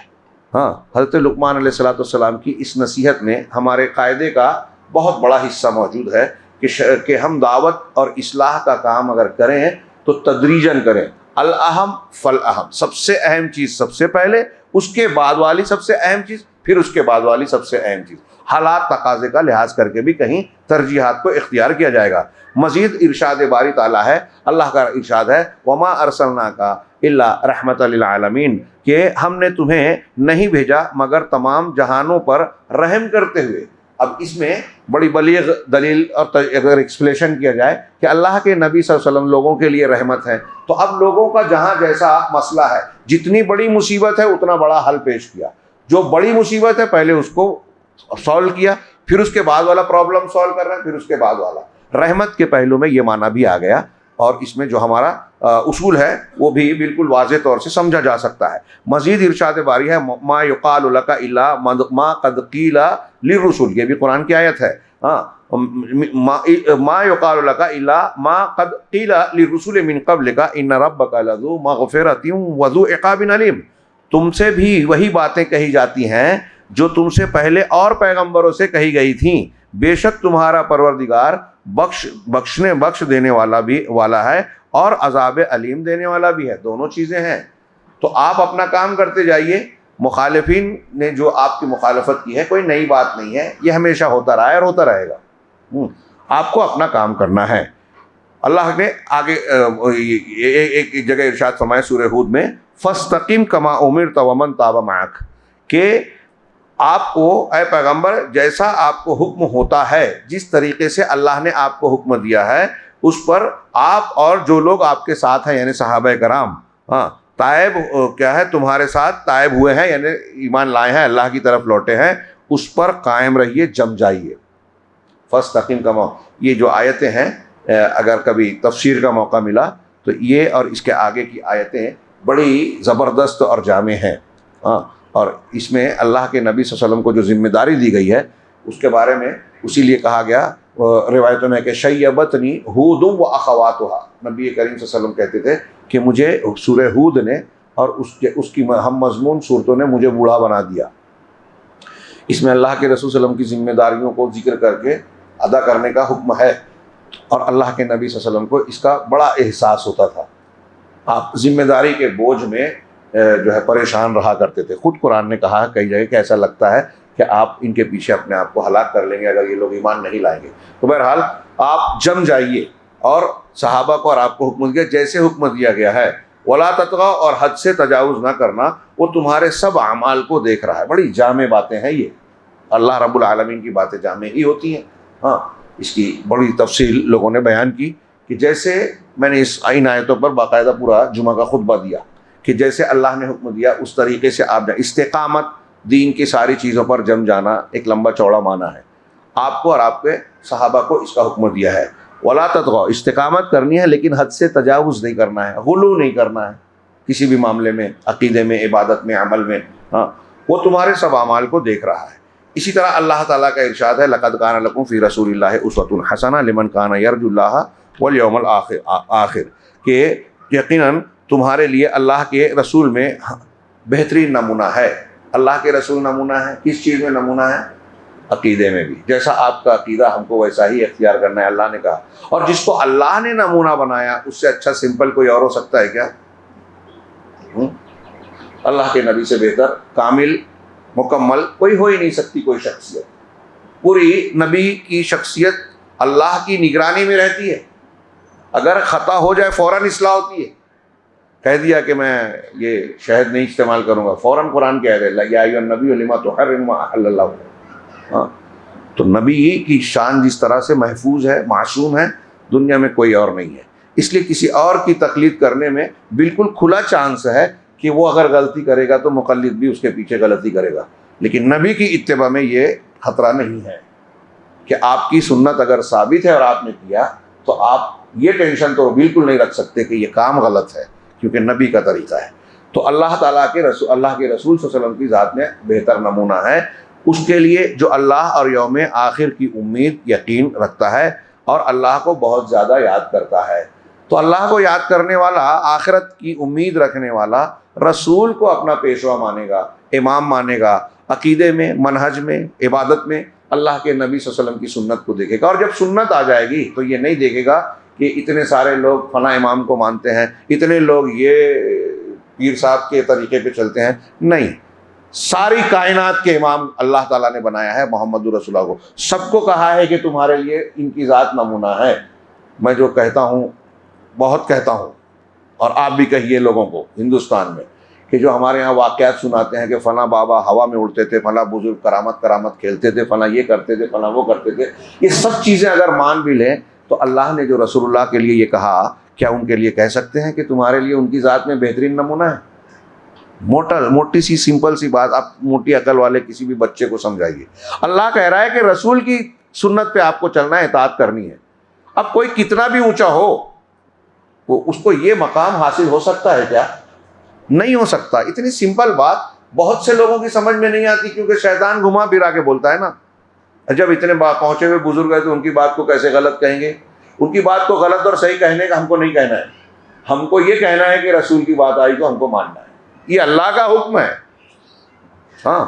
ہاں حضرت لقمان علیہ الصلوۃ والسلام کی اس نصیحت میں ہمارے قاعدے کا بہت بڑا حصہ موجود ہے کہ ہم دعوت اور اصلاح کا کام اگر کریں تو تدریجاً کریں. الاہم فالاہم, سب سے اہم چیز سب سے پہلے, اس کے بعد والی سب سے اہم چیز, پھر اس کے بعد والی سب سے اہم چیز. حالات تقاضے کا لحاظ کر کے بھی کہیں ترجیحات کو اختیار کیا جائے گا. مزید ارشاد باری تعالیٰ ہے, اللہ کا ارشاد ہے, وما ارسلناک الا رحمۃ للعالمین, کہ ہم نے تمہیں نہیں بھیجا مگر تمام جہانوں پر رحم کرتے ہوئے. اب اس میں بڑی بلیغ دلیل اور اگر ایکسپلیشن کیا جائے کہ اللہ کے نبی صلی اللہ علیہ وسلم لوگوں کے لیے رحمت ہے, تو اب لوگوں کا جہاں جیسا مسئلہ ہے, جتنی بڑی مصیبت ہے اتنا بڑا حل پیش کیا. جو بڑی مصیبت ہے پہلے اس کو سالو کیا, پھر اس کے بعد والا پرابلم سالو کر رہے ہیں, پھر اس کے بعد والا. رحمت کے پہلو میں یہ معنی بھی آ گیا, اور اس میں جو ہمارا اصول ہے وہ بھی بالکل واضح طور سے سمجھا جا سکتا ہے. مزید ارشاد باری ہے, ما یقال لک الا ما قد قیل للرسل, یہ بھی قرآن کی آیت ہے. ہاں ما یقال لک الا ما قد قیل للرسل من قبلک ان ربک لذو مغفرۃ وذو عقاب علیم. تم سے بھی وہی باتیں کہی جاتی ہیں جو تم سے پہلے اور پیغمبروں سے کہی گئی تھیں, بے شک تمہارا پروردگار بخش دینے والا ہے اور عذاب علیم دینے والا بھی ہے. دونوں چیزیں ہیں. تو آپ اپنا کام کرتے جائیے. مخالفین نے جو آپ کی مخالفت کی ہے کوئی نئی بات نہیں ہے, یہ ہمیشہ ہوتا رہا ہے اور ہوتا رہے گا. آپ کو اپنا کام کرنا ہے. اللہ نے آگے ایک جگہ ارشاد فرمایا سورہ ہود میں, فاستقم کما امرت ومن تاب معک, کہ آپ کو اے پیغمبر جیسا آپ کو حکم ہوتا ہے, جس طریقے سے اللہ نے آپ کو حکم دیا ہے اس پر آپ اور جو لوگ آپ کے ساتھ ہیں, یعنی صحابہ کرام, تائب کیا ہے تمہارے ساتھ تائب ہوئے ہیں, یعنی ایمان لائے ہیں, اللہ کی طرف لوٹے ہیں, اس پر قائم رہیے, جم جائیے. فاستقم کما, یہ جو آیتیں ہیں اگر کبھی تفسیر کا موقع ملا تو یہ اور اس کے آگے کی آیتیں بڑی زبردست اور جامع ہیں. اور اس میں اللہ کے نبی صلی اللہ علیہ وسلم کو جو ذمہ داری دی گئی ہے اس کے بارے میں اسی لیے کہا گیا روایتوں میں کہ شیبتنی ہود و اخواتها, نبی کریم صلی اللہ علیہ وسلم کہتے تھے کہ مجھے سورہ ہود نے اور اس کی ہم مضمون صورتوں نے مجھے بوڑھا بنا دیا. اس میں اللہ کے رسول صلی اللہ علیہ وسلم کی ذمہ داریوں کو ذکر کر کے ادا کرنے کا حکم ہے, اور اللہ کے نبی صلی اللہ علیہ وسلم کو اس کا بڑا احساس ہوتا تھا. آپ ذمہ داری کے بوجھ میں جو ہے پریشان رہا کرتے تھے. خود قرآن نے کہا کئی جگہ کہ ایسا لگتا ہے کہ آپ ان کے پیچھے اپنے آپ کو ہلاک کر لیں گے اگر یہ لوگ ایمان نہیں لائیں گے. تو بہرحال آپ جم جائیے, اور صحابہ کو اور آپ کو حکم دیا جیسے حکم دیا گیا ہے, ولا تطغوا, اور حد سے تجاوز نہ کرنا, وہ تمہارے سب اعمال کو دیکھ رہا ہے. بڑی جامع باتیں ہیں یہ, اللہ رب العالمین کی باتیں جامع ہی ہوتی ہیں. ہاں اس کی بڑی تفصیل لوگوں نے بیان کی کہ جیسے میں نے ان آیتوں پر باقاعدہ پورا جمعہ کا خطبہ دیا کہ جیسے اللہ نے حکم دیا اس طریقے سے آپ استقامت, دین کی ساری چیزوں پر جم جانا ایک لمبا چوڑا معنی ہے. آپ کو اور آپ کے صحابہ کو اس کا حکم دیا ہے. ولا تطغوا, استقامت کرنی ہے لیکن حد سے تجاوز نہیں کرنا ہے, غلو نہیں کرنا ہے کسی بھی معاملے میں, عقیدے میں, عبادت میں, عمل میں. ہاں وہ تمہارے سب اعمال کو دیکھ رہا ہے. اسی طرح اللہ تعالیٰ کا ارشاد ہے, لقد کان لکم فی رسول اللہ اسوۃ حسنہ لمن کان یرجو اللہ والیوم الآخر, کہ یقیناً تمہارے لیے اللہ کے رسول میں بہترین نمونہ ہے. اللہ کے رسول نمونہ ہے, کس چیز میں نمونہ ہے؟ عقیدے میں بھی. جیسا آپ کا عقیدہ ہم کو ویسا ہی اختیار کرنا ہے, اللہ نے کہا. اور جس کو اللہ نے نمونہ بنایا اس سے اچھا سمپل کوئی اور ہو سکتا ہے کیا؟ اللہ کے نبی سے بہتر کامل مکمل کوئی ہو ہی نہیں سکتی کوئی شخصیت. پوری نبی کی شخصیت اللہ کی نگرانی میں رہتی ہے. اگر خطا ہو جائے فوراً اصلاح ہوتی ہے. کہہ دیا کہ میں یہ شہد نہیں استعمال کروں گا, فوراً قرآن کہہ رہے یا ایھا النبی لما تحرم ما احل اللہ. تو نبی کی شان جس طرح سے محفوظ ہے, معصوم ہے, دنیا میں کوئی اور نہیں ہے. اس لیے کسی اور کی تقلید کرنے میں بالکل کھلا چانس ہے کہ وہ اگر غلطی کرے گا تو مقلد بھی اس کے پیچھے غلطی کرے گا. لیکن نبی کی اتباع میں یہ خطرہ نہیں ہے کہ آپ کی سنت اگر ثابت ہے اور آپ نے کیا تو آپ یہ ٹینشن تو بالکل نہیں رکھ سکتے کہ یہ کام غلط ہے، کیونکہ نبی کا طریقہ ہے۔ تو اللہ تعالیٰ کے رسول، اللہ کے رسول صلی اللہ علیہ وسلم کی ذات میں بہتر نمونہ ہے اس کے لیے جو اللہ اور یوم آخر کی امید یقین رکھتا ہے اور اللہ کو بہت زیادہ یاد کرتا ہے۔ تو اللہ کو یاد کرنے والا، آخرت کی امید رکھنے والا رسول کو اپنا پیشوا مانے گا، امام مانے گا، عقیدے میں، منہج میں، عبادت میں اللہ کے نبی صلی اللہ علیہ وسلم کی سنت کو دیکھے گا۔ اور جب سنت آ جائے گی تو یہ نہیں دیکھے گا کہ اتنے سارے لوگ فلاں امام کو مانتے ہیں، اتنے لوگ یہ پیر صاحب کے طریقے پہ چلتے ہیں، نہیں، ساری کائنات کے امام اللہ تعالیٰ نے بنایا ہے محمد رسول اللہ کو، سب کو کہا ہے کہ تمہارے لیے ان کی ذات نمونہ ہے۔ میں جو کہتا ہوں بہت کہتا ہوں، اور آپ بھی کہیے لوگوں کو ہندوستان میں، کہ جو ہمارے ہاں واقعات سناتے ہیں کہ فلاں بابا ہوا میں اڑتے تھے، فلاں بزرگ کرامت کھیلتے تھے، فلاں یہ کرتے تھے، فلاں وہ کرتے تھے، یہ سب چیزیں اگر مان بھی لیں تو اللہ نے جو رسول اللہ کے لیے یہ کہا، کیا ان کے لیے کہہ سکتے ہیں کہ تمہارے لیے ان کی ذات میں بہترین نمونہ ہے؟ موٹی سی سمپل سی بات، آپ موٹی عقل والے کسی بھی بچے کو سمجھائیے۔ اللہ کہہ رہا ہے کہ رسول کی سنت پہ آپ کو چلنا ہے، اطاعت کرنی ہے۔ اب کوئی کتنا بھی اونچا ہو، وہ اس کو یہ مقام حاصل ہو سکتا ہے کیا؟ نہیں ہو سکتا۔ اتنی سمپل بات بہت سے لوگوں کی سمجھ میں نہیں آتی، کیونکہ شیطان گھما پھرا کے بولتا ہے نا، جب اتنے پہنچے ہوئے بزرگ ہیں تو ان کی بات کو کیسے غلط کہیں گے؟ ان کی بات کو غلط اور صحیح کہنے کا ہم کو نہیں کہنا ہے، ہم کو یہ کہنا ہے کہ رسول کی بات آئی تو ہم کو ماننا ہے، یہ اللہ کا حکم ہے۔ ہاں،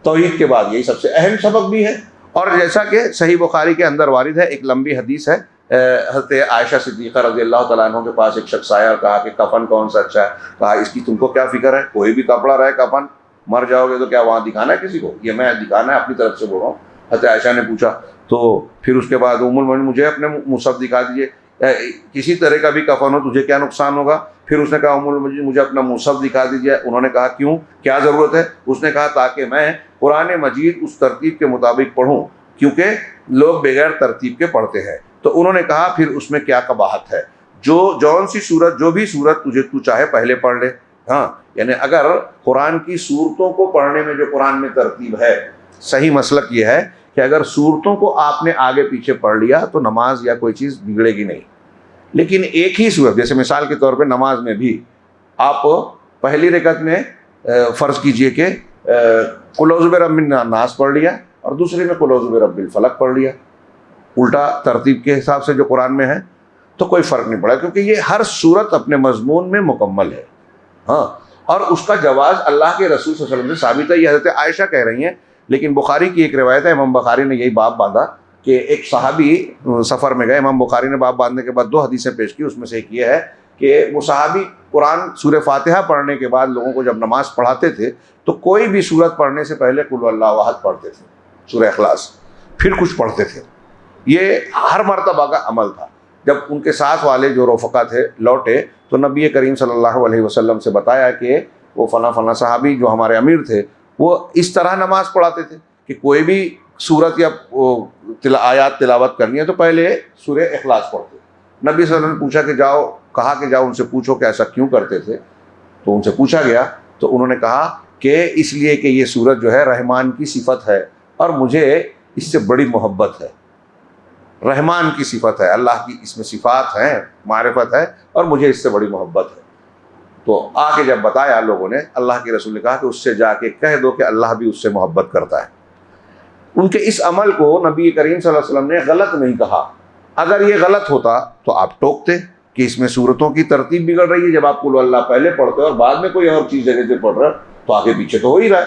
توحید کے بعد یہی سب سے اہم سبق بھی ہے۔ اور جیسا کہ صحیح بخاری کے اندر وارد ہے، ایک لمبی حدیث ہے، حضرت عائشہ صدیقہ رضی اللہ تعالیٰ عنہ کے پاس ایک شخص آیا اور کہا کہ کفن کون سا اچھا ہے؟ کہا اس کی تم کو کیا فکر ہے، کوئی بھی کپڑا رہے کفن، مر جاؤ گے تو کیا وہاں دکھانا ہے کسی کو؟ یہ میں دکھانا ہے، اپنی طرف سے بول رہا ہوں۔ حضرت عائشہ نے پوچھا، تو پھر اس کے بعد ام المؤمنین مجھے اپنے مصحف دکھا دیجیے، کسی طرح کا بھی کفن ہو تجھے کیا نقصان ہوگا؟ پھر اس نے کہا ام المؤمنین مجھے اپنا مصحف دکھا دیجیے۔ انہوں نے کہا کیوں، کیا ضرورت ہے؟ اس نے کہا تاکہ میں قرآن مجید اس ترتیب کے مطابق پڑھوں، کیونکہ لوگ بغیر ترتیب کے پڑھتے ہیں۔ تو انہوں نے کہا پھر اس میں کیا قباحت ہے، جون سی صورت، جو بھی صورت تجھے تو چاہے پہلے پڑھ لے۔ ہاں، یعنی اگر قرآن کی صورتوں کو پڑھنے میں جو قرآن میں ترتیب ہے، صحیح مسلک یہ ہے کہ اگر صورتوں کو آپ نے آگے پیچھے پڑھ لیا تو نماز یا کوئی چیز بگڑے گی نہیں۔ لیکن ایک ہی صورت، جیسے مثال کے طور پہ نماز میں بھی آپ پہلی رکعت میں فرض کیجئے کہ قل اعوذ برب الناس پڑھ لیا اور دوسرے میں قل اعوذ برب الفلق پڑھ لیا، الٹا ترتیب کے حساب سے جو قرآن میں ہے، تو کوئی فرق نہیں پڑا، کیونکہ یہ ہر صورت اپنے مضمون میں مکمل ہے۔ ہاں، اور اس کا جواز اللہ کے رسول صلی اللہ علیہ وسلم سے ثابت ہے، یہ حضرت عائشہ کہہ رہی ہیں۔ لیکن بخاری کی ایک روایت ہے، امام بخاری نے یہی باب باندھا کہ ایک صحابی سفر میں گئے، امام بخاری نے باب باندھنے کے بعد 2 حدیثیں پیش کی، اس میں سے ایک یہ ہے کہ وہ صحابی قرآن سورہ فاتحہ پڑھنے کے بعد لوگوں کو جب نماز پڑھاتے تھے تو کوئی بھی سورت پڑھنے سے پہلے قل اللہ احد پڑھتے تھے، سورہ اخلاص، پھر کچھ پڑھتے تھے۔ یہ ہر مرتبہ کا عمل تھا۔ جب ان کے ساتھ والے جو رفقا تھے لوٹے تو نبی کریم صلی اللہ علیہ وسلم سے بتایا کہ وہ فلاں صحابی جو ہمارے امیر تھے وہ اس طرح نماز پڑھاتے تھے کہ کوئی بھی سورت یا آیات تلاوت کرنی ہے تو پہلے سورہ اخلاص پڑھتے۔ نبی صلی اللہ علیہ وسلم نے پوچھا کہ کہا کہ جاؤ ان سے پوچھو کہ ایسا کیوں کرتے تھے، تو ان سے پوچھا گیا تو انہوں نے کہا کہ اس لیے کہ یہ سورت جو ہے رحمان کی صفت ہے اور مجھے اس سے بڑی محبت ہے۔ رحمان کی صفت ہے، اللہ کی اس میں صفات ہیں، معرفت ہے، اور مجھے اس سے بڑی محبت ہے۔ تو آ کے جب بتایا لوگوں نے، اللہ کے رسول نے کہا کہ اس سے جا کے کہہ دو کہ اللہ بھی اس سے محبت کرتا ہے۔ ان کے اس عمل کو نبی کریم صلی اللہ علیہ وسلم نے غلط نہیں کہا۔ اگر یہ غلط ہوتا تو آپ ٹوکتے کہ اس میں صورتوں کی ترتیب بگڑ رہی ہے، جب آپ قل اللہ پہلے پڑھتے اور بعد میں کوئی اور چیز جگہ سے پڑھ رہا تو آگے پیچھے تو ہو ہی رہا ہے۔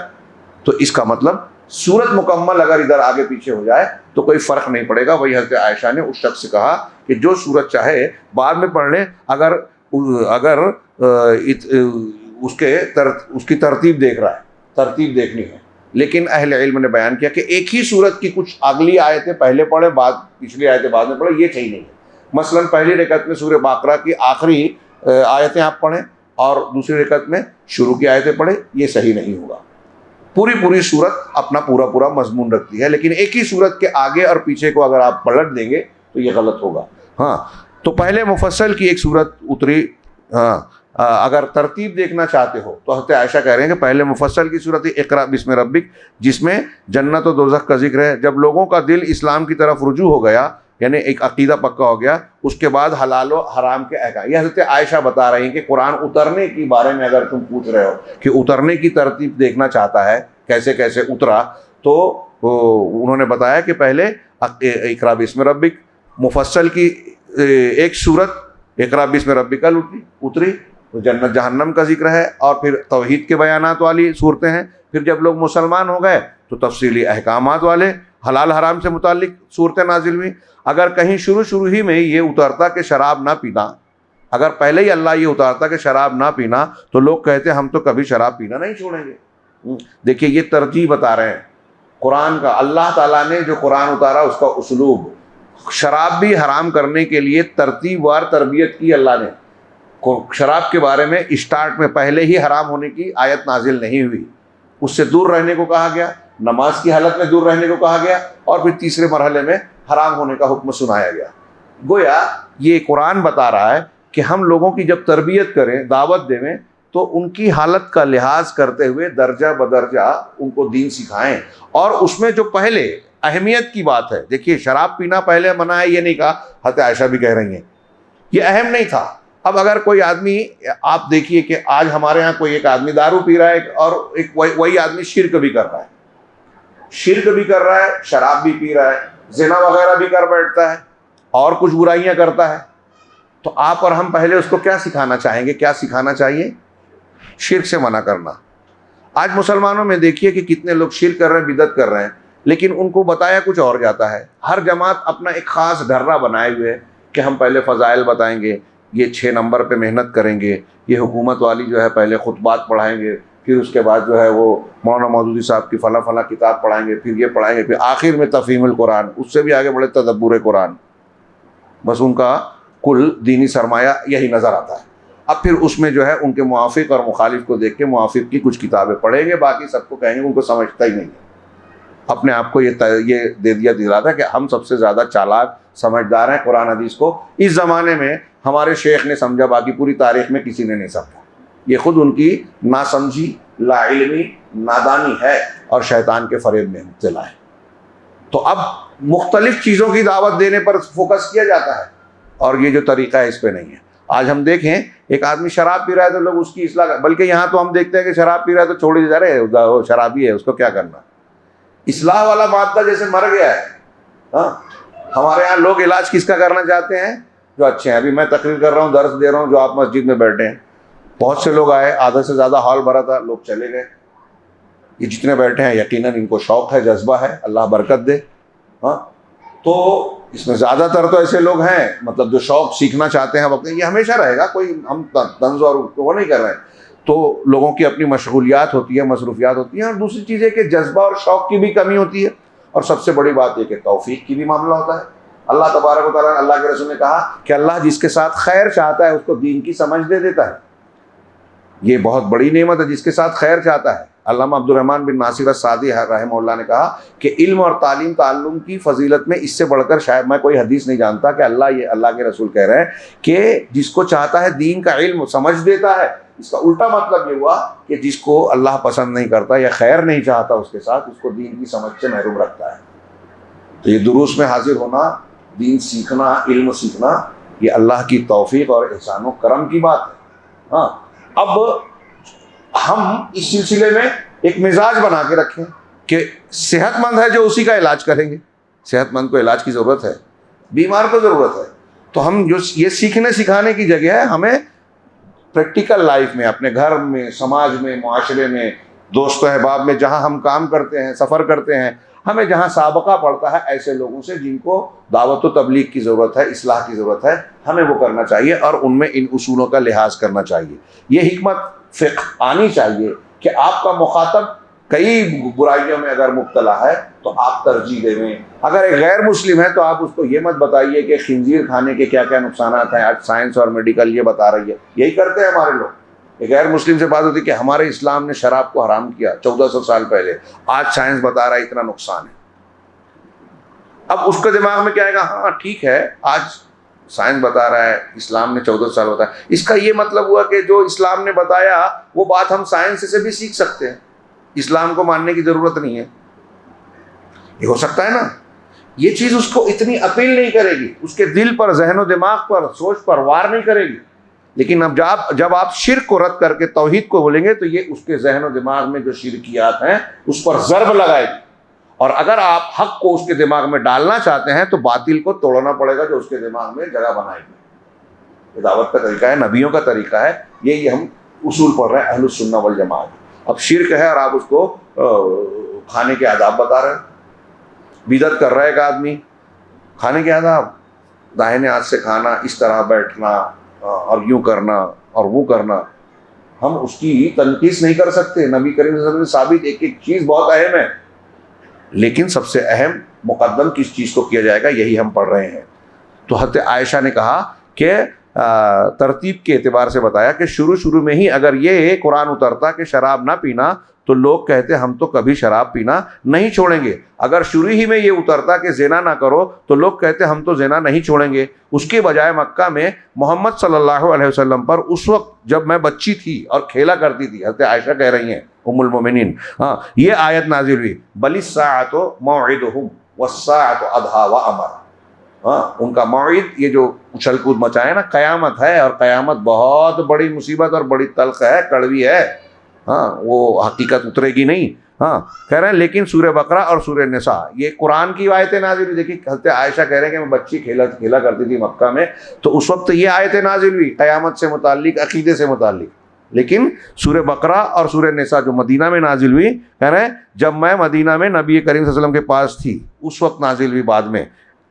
تو اس کا مطلب صورت مکمل اگر ادھر آگے پیچھے ہو جائے تو کوئی فرق نہیں پڑے گا۔ وہی حضرت عائشہ نے اس شخص سے کہا کہ جو صورت چاہے بعد میں پڑھ لیں، اگر اس کی ترتیب دیکھ رہا ہے، ترتیب دیکھنی ہے۔ لیکن اہل علم نے بیان کیا کہ ایک ہی صورت کی کچھ اگلی آیتیں پہلے پڑھیں، بعد پچھلی آیتیں بعد میں پڑھیں، یہ صحیح نہیں ہے۔ مثلا پہلی رکعت میں سورہ بقرہ کی آخری آیتیں آپ پڑھیں اور دوسری رکعت میں شروع کی آیتیں پڑھیں، یہ صحیح نہیں ہوگا۔ پوری صورت اپنا پورا مضمون رکھتی ہے، لیکن ایک ہی صورت کے آگے اور پیچھے کو اگر آپ پلٹ دیں گے تو یہ غلط ہوگا۔ ہاں، تو پہلے مفصل کی ایک صورت اتری، ہاں اگر ترتیب دیکھنا چاہتے ہو تو حضرت عائشہ کہہ رہے ہیں کہ پہلے مفصل کی صورت اقرا بسم ربک، جس میں جنت و دوزخ کا ذکر ہے. جب لوگوں کا دل اسلام کی طرف رجوع ہو گیا، یعنی ایک عقیدہ پکا ہو گیا، اس کے بعد حلال و حرام کے احکام. یہ حضرت عائشہ بتا رہی ہیں کہ قرآن اترنے کے بارے میں اگر تم پوچھ رہے ہو کہ اترنے کی ترتیب دیکھنا چاہتا ہے کیسے کیسے اترا، تو انہوں نے بتایا کہ پہلے اقرا بسم ربک، مفصل کی ایک صورت اقرا بسم ربک اتری، تو جنت جہنم کا ذکر ہے، اور پھر توحید کے بیانات والی صورتیں ہیں. پھر جب لوگ مسلمان ہو گئے تو تفصیلی احکامات والے حلال حرام سے متعلق صورتیں نازل ہوئی. اگر کہیں شروع ہی میں یہ اترتا کہ شراب نہ پینا، اگر پہلے ہی اللہ یہ اتارتا کہ شراب نہ پینا، تو لوگ کہتے ہم تو کبھی شراب پینا نہیں چھوڑیں گے. دیکھیے یہ ترجیح بتا رہے ہیں قرآن کا. اللہ تعالیٰ نے جو قرآن اتارا اس کا اسلوب، شراب بھی حرام کرنے کے لیے ترتیب وار تربیت کی اللہ نے. شراب کے بارے میں اسٹارٹ میں پہلے ہی حرام ہونے کی آیت نازل نہیں ہوئی، اس سے دور رہنے کو کہا گیا، نماز کی حالت میں دور رہنے کو کہا گیا، اور پھر تیسرے مرحلے میں حرام ہونے کا حکم سنایا گیا. گویا یہ قرآن بتا رہا ہے کہ ہم لوگوں کی جب تربیت کریں، دعوت دیں، تو ان کی حالت کا لحاظ کرتے ہوئے درجہ بدرجہ ان کو دین سکھائیں. اور اس میں جو پہلے اہمیت کی بات ہے، دیکھیے شراب پینا پہلے منع ہے یہ نہیں کہا، حضرت عائشہ بھی کہہ رہی ہیں یہ اہم نہیں تھا. اب اگر کوئی آدمی، آپ دیکھیے کہ آج ہمارے ہاں کوئی ایک آدمی دارو پی رہا ہے اور ایک وہی آدمی شرک بھی کر رہا ہے، شرک بھی کر رہا ہے، شراب بھی پی رہا ہے، زنا وغیرہ بھی کر بیٹھتا ہے، اور کچھ برائیاں کرتا ہے، تو آپ اور ہم پہلے اس کو کیا سکھانا چاہیں گے؟ کیا سکھانا چاہیے؟ شرک سے منع کرنا. آج مسلمانوں میں دیکھیے کہ کتنے لوگ شرک کر رہے ہیں، بدعت کر رہے ہیں، لیکن ان کو بتایا کچھ اور جاتا ہے. ہر جماعت اپنا ایک خاص ڈھرا بنائے ہوئے ہے کہ ہم پہلے فضائل بتائیں گے، یہ 6 نمبر پہ محنت کریں گے، یہ حکومت والی جو ہے پہلے خطبات پڑھائیں گے، پھر اس کے بعد جو ہے وہ مولانا مودودی صاحب کی فلاں فلاں کتاب پڑھائیں گے، پھر یہ پڑھائیں گے، پھر آخر میں تفہیم القرآن، اس سے بھی آگے بڑھے تدبر قرآن. بس ان کا کل دینی سرمایہ یہی نظر آتا ہے. اب پھر اس میں جو ہے ان کے موافق اور مخالف کو دیکھ کے موافق کی کچھ کتابیں پڑھیں گے، باقی سب کو کہیں گے ان کو سمجھتا ہی نہیں ہے. اپنے آپ کو یہ دے دیا دلاتا ہے کہ ہم سب سے زیادہ چالاک سمجھدار ہیں. قرآن حدیث کو اس زمانے میں ہمارے شیخ نے سمجھا، باقی پوری تاریخ میں کسی نے نہیں سمجھا. یہ خود ان کی ناسمجھی، لا علمی، نادانی ہے، اور شیطان کے فریب میں مبتلا ہے. تو اب مختلف چیزوں کی دعوت دینے پر فوکس کیا جاتا ہے، اور یہ جو طریقہ ہے اس پہ نہیں ہے. آج ہم دیکھیں ایک آدمی شراب پی رہا ہے تو لوگ اس کی اصلاح، بلکہ یہاں تو ہم دیکھتے ہیں کہ شراب پی رہا ہے تو چھوڑ دیا جا رہا ہے، وہ شرابی ہے اس کو کیا کرنا. اصلاح والا مادہ جیسے مر گیا ہے. ہاں ہمارے یہاں لوگ علاج کس کا کرنا چاہتے ہیں؟ جو اچھے ہیں. ابھی میں تقریر کر رہا ہوں، درس دے رہا ہوں، جو آپ مسجد میں بیٹھے ہیں، بہت سے لوگ آئے، آدھے سے زیادہ ہال بھرا تھا، لوگ چلے گئے. یہ جتنے بیٹھے ہیں یقیناً ان کو شوق ہے، جذبہ ہے، اللہ برکت دے. ہاں تو اس میں زیادہ تر تو ایسے لوگ ہیں مطلب جو شوق سیکھنا چاہتے ہیں وقت، یہ ہمیشہ رہے گا، کوئی ہم طنز اور وہ نہیں کر رہے ہیں. تو لوگوں کی اپنی مشغولیات ہوتی ہے، مصروفیات ہوتی ہیں، اور دوسری چیز ہے کہ جذبہ اور شوق کی بھی کمی ہوتی ہے. اور سب سے بڑی بات یہ کہ توفیق کی بھی معاملہ ہوتا ہے. اللہ تبارک و تعالیٰ، اللہ کے رسول نے کہا کہ اللہ جس کے ساتھ خیر چاہتا ہے اس کو دین کی سمجھ دے دیتا ہے. یہ بہت بڑی نعمت ہے، جس کے ساتھ خیر چاہتا ہے. علامہ عبد الرحمن بن ناصر السعدی رحمہ اللہ نے کہا کہ علم اور تعلیم کی فضیلت میں اس سے بڑھ کر شاید میں کوئی حدیث نہیں جانتا کہ اللہ کے رسول کہہ رہے ہیں کہ جس کو چاہتا ہے دین کا علم سمجھ دیتا ہے. اس کا الٹا مطلب یہ ہوا کہ جس کو اللہ پسند نہیں کرتا یا خیر نہیں چاہتا اس کے ساتھ، اس کو دین کی سمجھ سے محروم رکھتا ہے. تو یہ دروس میں حاضر ہونا، دین سیکھنا، علم سیکھنا، یہ اللہ کی توفیق اور احسان و کرم کی بات ہے. ہاں اب ہم اس سلسلے میں ایک مزاج بنا کے رکھیں کہ صحت مند ہے جو اسی کا علاج کریں گے. صحت مند کو علاج کی ضرورت ہے، بیمار کو ضرورت ہے. تو ہم جو یہ سیکھنے سکھانے کی جگہ ہے، ہمیں پریکٹیکل لائف میں، اپنے گھر میں، سماج میں، معاشرے میں، دوست و احباب میں، جہاں ہم کام کرتے ہیں، سفر کرتے ہیں، ہمیں جہاں سابقہ پڑتا ہے ایسے لوگوں سے جن کو دعوت و تبلیغ کی ضرورت ہے، اصلاح کی ضرورت ہے، ہمیں وہ کرنا چاہیے اور ان میں ان اصولوں کا لحاظ کرنا چاہیے. یہ حکمت فقہ آنی چاہیے کہ آپ کا مخاطب کئی برائیوں میں اگر مبتلا ہے تو آپ ترجیح دیں. اگر ایک غیر مسلم ہے تو آپ اس کو یہ مت بتائیے کہ خنزیر کھانے کے کیا کیا نقصانات ہیں. آج سائنس اور میڈیکل یہ بتا رہی ہے، یہی کرتے ہیں ہمارے لوگ. ایک غیر مسلم سے بات ہوتی ہے کہ ہمارے اسلام نے شراب کو حرام کیا 1400 سال پہلے، آج سائنس بتا رہا ہے اتنا نقصان ہے. اب اس کے دماغ میں کیا آئے گا؟ ہاں ٹھیک ہے، آج سائنس بتا رہا ہے، اسلام نے 14 سال بتایا، اس کا یہ مطلب ہوا کہ جو اسلام نے بتایا وہ بات ہم سائنس سے بھی سیکھ سکتے ہیں، اسلام کو ماننے کی ضرورت نہیں ہے؟ یہ ہو سکتا ہے نا؟ یہ چیز اس کو اتنی اپیل نہیں کرے گی، اس کے دل پر، ذہن و دماغ پر، سوچ پر وار نہیں کرے گی. لیکن اب جب آپ شرک کو رد کر کے توحید کو بولیں گے تو یہ اس کے ذہن و دماغ میں جو شرکیات ہیں اس پر ضرب لگائے گی. اور اگر آپ حق کو اس کے دماغ میں ڈالنا چاہتے ہیں تو باطل کو توڑنا پڑے گا جو اس کے دماغ میں جگہ بنائے گی. یہ دعوت کا طریقہ ہے، نبیوں کا طریقہ ہے، یہی ہم اصول پڑھ رہے ہیں اہل السنہ والجماعت. اب شرک ہے اور آپ اس کو کھانے کے آداب بتا رہے ہیں. بدعت کر رہا ہے ایک آدمی، کھانے کے آداب، داہنے ہاتھ سے کھانا، اس طرح بیٹھنا اور یوں کرنا اور وہ کرنا. ہم اس کی تنقید نہیں کر سکتے، نبی کریم صلی اللہ علیہ وسلم نے ثابت ایک ایک چیز بہت اہم ہے، لیکن سب سے اہم مقدم کس چیز کو کیا جائے گا یہی ہم پڑھ رہے ہیں. تو حضرت عائشہ نے کہا کہ ترتیب کے اعتبار سے بتایا کہ شروع میں ہی اگر یہ قرآن اترتا کہ شراب نہ پینا تو لوگ کہتے ہم تو کبھی شراب پینا نہیں چھوڑیں گے. اگر شروع ہی میں یہ اترتا کہ زنا نہ کرو تو لوگ کہتے ہم تو زنا نہیں چھوڑیں گے. اس کے بجائے مکہ میں محمد صلی اللہ علیہ وسلم پر اس وقت جب میں بچی تھی اور کھیلا کرتی تھی، حضرت عائشہ کہہ رہی ہیں ام المومنین، یہ آیت نازل ہوئی، بل الساعۃ موعدہم والساعۃ ادھیٰ وامر. ان کا موعد، یہ جو اچھل کود مچائے نا، قیامت ہے، اور قیامت بہت بڑی مصیبت اور بڑی تلخ ہے، کڑوی ہے. وہ حقیقت اترے گی نہیں. کہہ رہے ہیں لیکن سورہ بقرہ اور سورہ نساء یہ قرآن کی آیتیں نازل ہوئی. دیکھیے حضرت عائشہ کہہ رہے ہیں کہ میں بچی کھیلا کرتی تھی مکہ میں، تو اس وقت یہ آیتیں نازل ہوئی قیامت سے متعلق، عقیدے سے متعلق. لیکن سورہ بقرہ اور سورہ نساء جو مدینہ میں نازل ہوئی، کہہ رہے ہیں جب میں مدینہ میں نبی کریم صلی اللہ علیہ وسلم کے پاس تھی اس وقت نازل ہوئی، بعد میں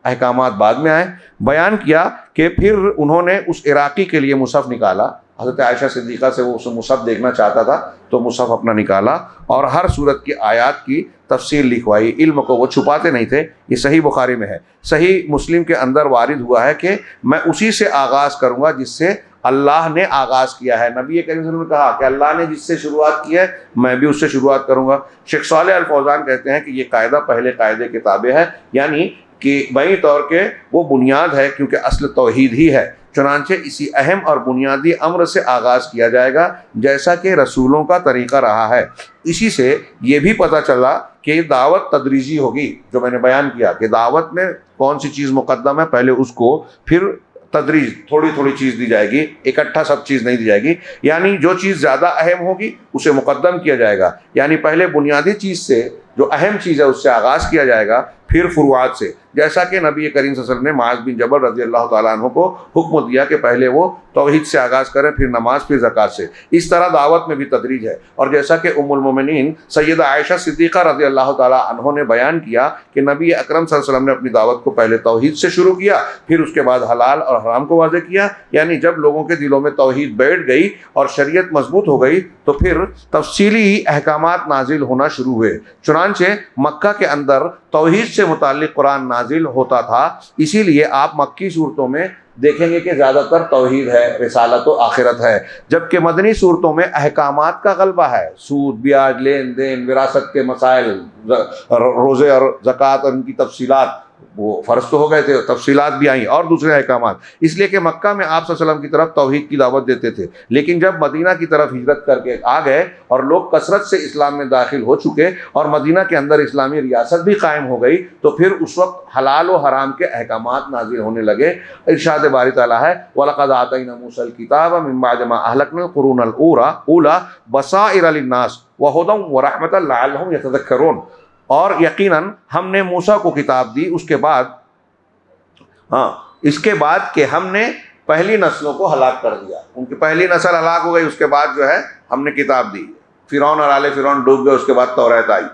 احکامات بعد میں آئے. بیان کیا کہ پھر انہوں نے اس عراقی کے لیے مصحف نکالا. حضرت عائشہ صدیقہ سے وہ اس مصحف دیکھنا چاہتا تھا تو مصحف اپنا نکالا اور ہر صورت کی آیات کی تفسیر لکھوائی. علم کو وہ چھپاتے نہیں تھے. یہ صحیح بخاری میں ہے. صحیح مسلم کے اندر وارد ہوا ہے کہ میں اسی سے آغاز کروں گا جس سے اللہ نے آغاز کیا ہے. نبی کریم صلی اللہ علیہ وسلم نے کہا کہ اللہ نے جس سے شروعات کی ہے میں بھی اس سے شروعات کروں گا. شیخ صالح الفوزان کہتے ہیں کہ یہ قاعدہ پہلے قاعدے کے تابع ہے، یعنی کہ بئی طور کے وہ بنیاد ہے کیونکہ اصل توحید ہی ہے. چنانچہ اسی اہم اور بنیادی امر سے آغاز کیا جائے گا جیسا کہ رسولوں کا طریقہ رہا ہے. اسی سے یہ بھی پتہ چلا کہ دعوت تدریجی ہوگی، جو میں نے بیان کیا کہ دعوت میں کون سی چیز مقدم ہے، پہلے اس کو، پھر تدریج تھوڑی تھوڑی چیز دی جائے گی، اکٹھا سب چیز نہیں دی جائے گی. یعنی جو چیز زیادہ اہم ہوگی اسے مقدم کیا جائے گا، یعنی پہلے بنیادی چیز سے جو اہم چیز ہے اس سے آغاز کیا جائے گا، پھر فروعات سے. جیسا کہ نبی کریم صلی اللہ علیہ وسلم نے معاذ بن جبل رضی اللہ تعالیٰ عنہ کو حکم دیا کہ پہلے وہ توحید سے آغاز کریں، پھر نماز، پھر زکوٰۃ سے. اس طرح دعوت میں بھی تدریج ہے. اور جیسا کہ ام المومنین سیدہ عائشہ صدیقہ رضی اللہ تعالیٰ عنہ نے بیان کیا کہ نبی اکرم صلی اللہ علیہ وسلم نے اپنی دعوت کو پہلے توحید سے شروع کیا، پھر اس کے بعد حلال اور حرام کو واضح کیا. یعنی جب لوگوں کے دلوں میں توحید بیٹھ گئی اور شریعت مضبوط ہو گئی تو پھر تفصیلی احکامات نازل ہونا شروع ہوئے. چنانچہ مکہ کے اندر توحید سے متعلق قرآن نازل ہوتا تھا. اسی لیے آپ مکی صورتوں میں دیکھیں گے کہ زیادہ تر توحید ہے، رسالت و آخرت ہے، جبکہ مدنی صورتوں میں احکامات کا غلبہ ہے. سود، بیاج، لین دین، وراثت کے مسائل، روزے اور زکوٰۃ اور ان کی تفصیلات، وہ فرض تو ہو گئے تھے، تفصیلات بھی آئیں اور دوسرے احکامات. اس لیے کہ مکہ میں آپ صلی اللہ علیہ وسلم کی طرف توحید کی دعوت دیتے تھے، لیکن جب مدینہ کی طرف ہجرت کر کے آ گئے اور لوگ کثرت سے اسلام میں داخل ہو چکے اور مدینہ کے اندر اسلامی ریاست بھی قائم ہو گئی تو پھر اس وقت حلال و حرام کے احکامات نازل ہونے لگے. ارشاد باری تعالیٰ ہے وَلَقَدْ آتَيْنَا مُوسَى الْكِتَابَ مِن بَعْدِ مَا أَهْلَكْنَا الْقُرُونَ الْأُولَىٰ بَصَائِرَ لِلنَّاسِ وَهُدًى وَرَحْمَةً لَعَلَّهُمْ يَتَذَكَّرُونَ. اور یقیناً ہم نے موسیٰ کو کتاب دی اس کے بعد کہ ہم نے پہلی نسلوں کو ہلاک کر دیا. ان کی پہلی نسل ہلاک ہو گئی، اس کے بعد جو ہے ہم نے کتاب دی. فرعون اور آل فرعون ڈوب گئے، اس کے بعد توریت آئی،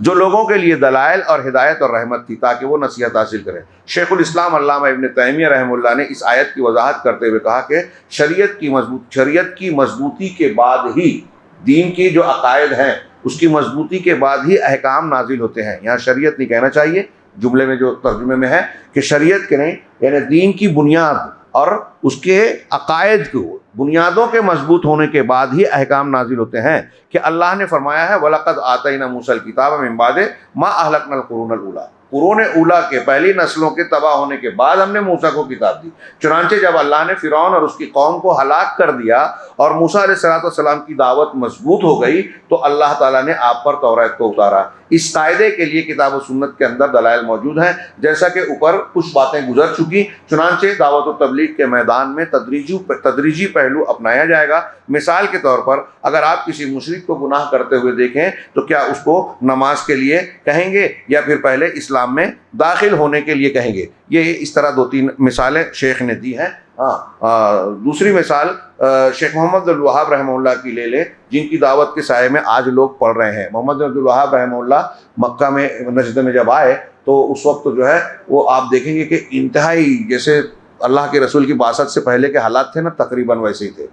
جو لوگوں کے لیے دلائل اور ہدایت اور رحمت تھی تاکہ وہ نصیحت حاصل کریں. شیخ الاسلام علامہ ابن تیمیہ رحمہ اللہ نے اس آیت کی وضاحت کرتے ہوئے کہا کہ شریعت کی مضبوطی کے بعد ہی دین کی جو عقائد ہیں اس کی مضبوطی کے بعد ہی احکام نازل ہوتے ہیں. یہاں شریعت نہیں کہنا چاہیے، جملے میں جو ترجمے میں ہے کہ شریعت کے نہیں، یعنی دین کی بنیاد اور اس کے عقائد کو بنیادوں کے مضبوط ہونے کے بعد ہی احکام نازل ہوتے ہیں. کہ اللہ نے فرمایا ہے وَلَقَدْ آتَيْنَا مُوسَى الْكِتَابَ مِن بَعْدِ مَا أَهْلَكْنَا الْقُرُونَ الْأُولَىٰ. قرون اولا کے پہلی نسلوں کے تباہ ہونے کے بعد ہم نے موسیٰ کو کتاب دی. چنانچہ جب اللہ نے فرعون اور اس کی قوم کو ہلاک کر دیا اور موسیٰ علیہ السلام کی دعوت مضبوط ہو گئی تو اللہ تعالیٰ نے آپ پر توریت کو اتارا. اس قاعدے کے لیے کتاب و سنت کے اندر دلائل موجود ہیں، جیسا کہ اوپر کچھ باتیں گزر چکی. چنانچہ دعوت و تبلیغ کے میدان میں تدریجی پہلو اپنایا جائے گا. مثال کے طور پر اگر آپ کسی مشرک کو گناہ کرتے ہوئے دیکھیں تو کیا اس کو نماز کے لیے کہیں گے یا پھر پہلے اسلام میں داخل ہونے کے لیے کہیں گے؟ یہ اس طرح 2-3 مثالیں شیخ نے دی ہیں. دوسری مثال شیخ محمد عبد الوہاب رحمہ اللہ کی لے لیں، جن کی دعوت کے سائے میں آج لوگ پڑھ رہے ہیں. محمد عبد الوہاب رحمہ اللہ مکہ میں نجد میں جب آئے تو اس وقت جو ہے وہ آپ دیکھیں گے کہ انتہائی جیسے اللہ کے رسول کی بعثت سے پہلے کے حالات تھے نا، تقریباً ویسے ہی تھے.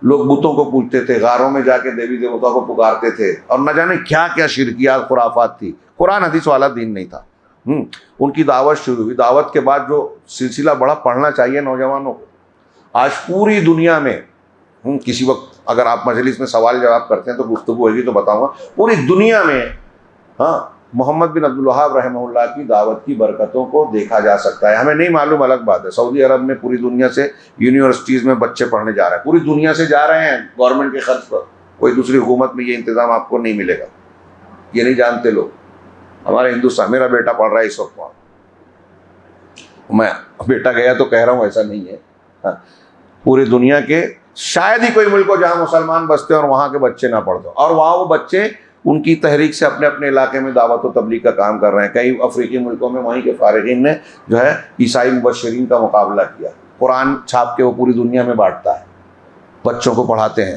لوگ بتوں کو پوجتے تھے، غاروں میں جا کے دیوی دیوتاؤں کو پکارتے تھے، اور نہ جانے کیا کیا شرکیات خرافات تھی. قرآن حدیث والا دین نہیں تھا. ان کی دعوت شروع ہوئی. دعوت کے بعد جو سلسلہ بڑا پڑھنا چاہیے نوجوانوں کو. آج پوری دنیا میں کسی وقت اگر آپ مجلس میں سوال جواب کرتے ہیں تو گفتگو ہوگی تو بتاؤں گا، پوری دنیا میں محمد بن عبد الوہاب رحمہ اللہ کی دعوت کی برکتوں کو دیکھا جا سکتا ہے. ہمیں نہیں معلوم الگ بات ہے. سعودی عرب میں پوری دنیا سے یونیورسٹیز میں بچے پڑھنے جا رہے ہیں، پوری دنیا سے جا رہے ہیں گورنمنٹ کے خرچ پر. کوئی دوسری حکومت میں یہ انتظام آپ کو نہیں ملے گا، یہ نہیں جانتے لوگ. ہمارے ہندوستان، میرا بیٹا پڑھ رہا ہے اس وقت وہاں، میں بیٹا گیا تو کہہ رہا ہوں ایسا نہیں ہے. پوری دنیا کے شاید ہی کوئی ملک ہو جہاں مسلمان بستے اور وہاں کے بچے نہ پڑھتے، اور وہاں وہ بچے ان کی تحریک سے اپنے اپنے علاقے میں دعوت و تبلیغ کا کام کر رہے ہیں. کئی افریقی ملکوں میں وہیں کے فارغین نے جو ہے عیسائی مبشرین کا مقابلہ کیا. قرآن چھاپ کے وہ پوری دنیا میں بانٹتا ہے، بچوں کو پڑھاتے ہیں.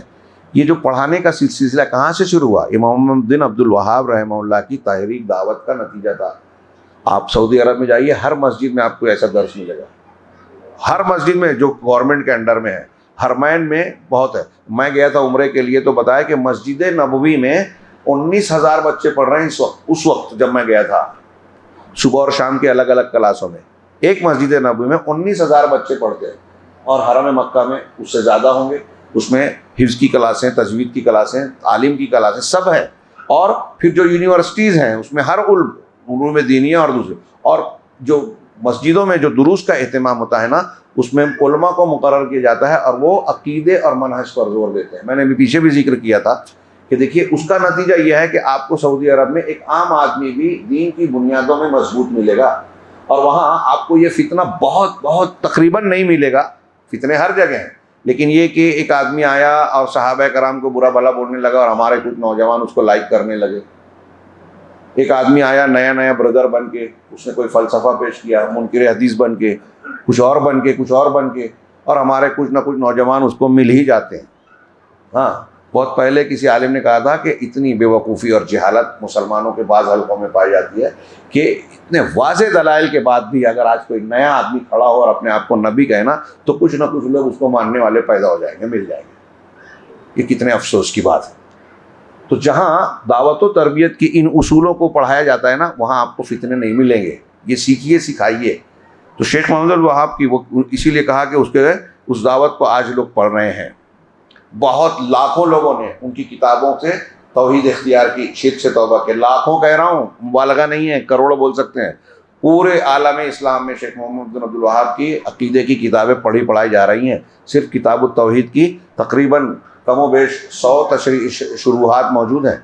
یہ جو پڑھانے کا سلسلہ کہاں سے شروع ہوا؟ یہ محمد بن عبد الوہاب رحمہ اللہ کی تحریک دعوت کا نتیجہ تھا. آپ سعودی عرب میں جائیے، ہر مسجد میں آپ کو ایسا درس ملے گا. ہر مسجد میں جو گورنمنٹ کے انڈر میں ہے، حرمین میں بہت ہے. میں گیا تھا عمرے کے لیے تو بتایا کہ مسجد نبوی میں 19,000 بچے پڑھ رہے ہیں اس وقت جب میں گیا تھا، صبح اور شام کے الگ الگ کلاسوں میں. ایک مسجد نبوی میں 19,000 بچے پڑھتے ہیں، اور حرم مکہ میں اس سے زیادہ ہوں گے. اس میں حفظ کی کلاسیں، تجوید کی کلاسیں، تعلیم کی کلاسیں سب ہیں. اور پھر جو یونیورسٹیز ہیں اس میں ہر علوم دینیہ اور دوسرے، اور جو مسجدوں میں جو دروس کا اہتمام ہوتا ہے نا، اس میں علماء کو مقرر کیا جاتا ہے اور وہ عقیدے اور منہج پر زور دیتے ہیں. میں نے بھی پیچھے بھی ذکر کیا تھا کہ دیکھیے اس کا نتیجہ یہ ہے کہ آپ کو سعودی عرب میں ایک عام آدمی بھی دین کی بنیادوں میں مضبوط ملے گا، اور وہاں آپ کو یہ فتنہ بہت تقریباً نہیں ملے گا. فتنے ہر جگہ ہیں، لیکن یہ کہ ایک آدمی آیا اور صحابہ کرام کو برا بھلا بولنے لگا اور ہمارے کچھ نوجوان اس کو لائک کرنے لگے. ایک آدمی آیا نیا بردر بن کے، اس نے کوئی فلسفہ پیش کیا، منکر حدیث بن کے، کچھ اور بن کے، اور ہمارے کچھ نہ کچھ نوجوان اس کو مل ہی جاتے ہیں. بہت پہلے کسی عالم نے کہا تھا کہ اتنی بے وقوفی اور جہالت مسلمانوں کے بعض حلقوں میں پائی جاتی ہے کہ اتنے واضح دلائل کے بعد بھی اگر آج کوئی نیا آدمی کھڑا ہو اور اپنے آپ کو نبی کہے نا، تو کچھ نہ کچھ لوگ اس کو ماننے والے پیدا ہو جائیں گے، مل جائیں گے. یہ کتنے افسوس کی بات ہے. تو جہاں دعوت و تربیت کی ان اصولوں کو پڑھایا جاتا ہے نا، وہاں آپ کو فتنے نہیں ملیں گے. یہ سیکھیے، سکھائیے. تو شیخ محمد الوہاب کی وہ اسی لیے کہا کہ اس دعوت کو آج لوگ پڑھ رہے ہیں. بہت لاکھوں لوگوں نے ان کی کتابوں سے توحید اختیار کی، شرک سے توبہ کے. لاکھوں کہہ رہا ہوں، مبالغہ نہیں ہے، کروڑوں بول سکتے ہیں. پورے عالم اسلام میں شیخ محمد بن عبد الوہاب کی عقیدے کی کتابیں پڑھائی جا رہی ہیں. صرف کتاب التوحید کی تقریباً کم و بیش 100 شروحات موجود ہیں.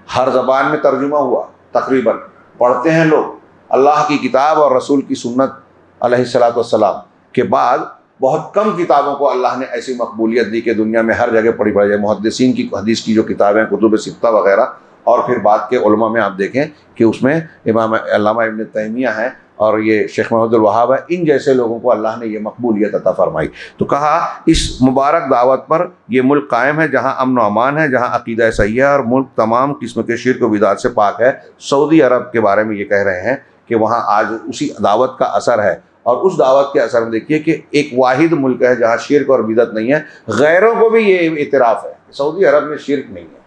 ہر زبان میں ترجمہ ہوا تقریباً. پڑھتے ہیں لوگ. اللہ کی کتاب اور رسول کی سنت علیہ الصلوۃ والسلام کے بعد بہت کم کتابوں کو اللہ نے ایسی مقبولیت دی کہ دنیا میں ہر جگہ پڑھی جائے. محدثین کی حدیث کی جو کتابیں، کتب ستہ وغیرہ، اور پھر بعد کے علماء میں آپ دیکھیں کہ اس میں امام علامہ ابن تیمیہ ہیں اور یہ شیخ محمد الوہاب ہے. ان جیسے لوگوں کو اللہ نے یہ مقبولیت عطا فرمائی. تو کہا اس مبارک دعوت پر یہ ملک قائم ہے جہاں امن و امان ہے، جہاں عقیدہ صحیح ہے، اور ملک تمام قسم کے شرک و بدعت سے پاک ہے. سعودی عرب کے بارے میں یہ کہہ رہے ہیں کہ وہاں آج اسی دعوت کا اثر ہے. اور اس دعوت کے اثر میں دیکھیے کہ ایک واحد ملک ہے جہاں شرک اور بدعت نہیں ہے. غیروں کو بھی یہ اعتراف ہے کہ سعودی عرب میں شرک نہیں ہے،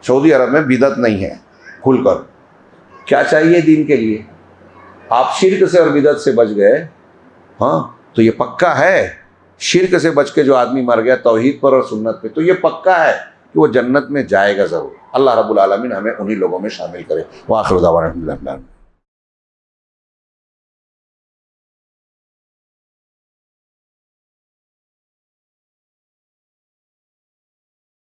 سعودی عرب میں بدعت نہیں ہے. کھل کر کیا چاہیے دین کے لیے؟ آپ شرک سے اور بدعت سے بچ گئے، تو یہ پکا ہے. شرک سے بچ کے جو آدمی مر گیا توحید پر اور سنت پہ، تو یہ پکا ہے کہ وہ جنت میں جائے گا ضرور. اللہ رب العالمین ہمیں انہی لوگوں میں شامل کرے. وآخر دعوانا الحمدللہ.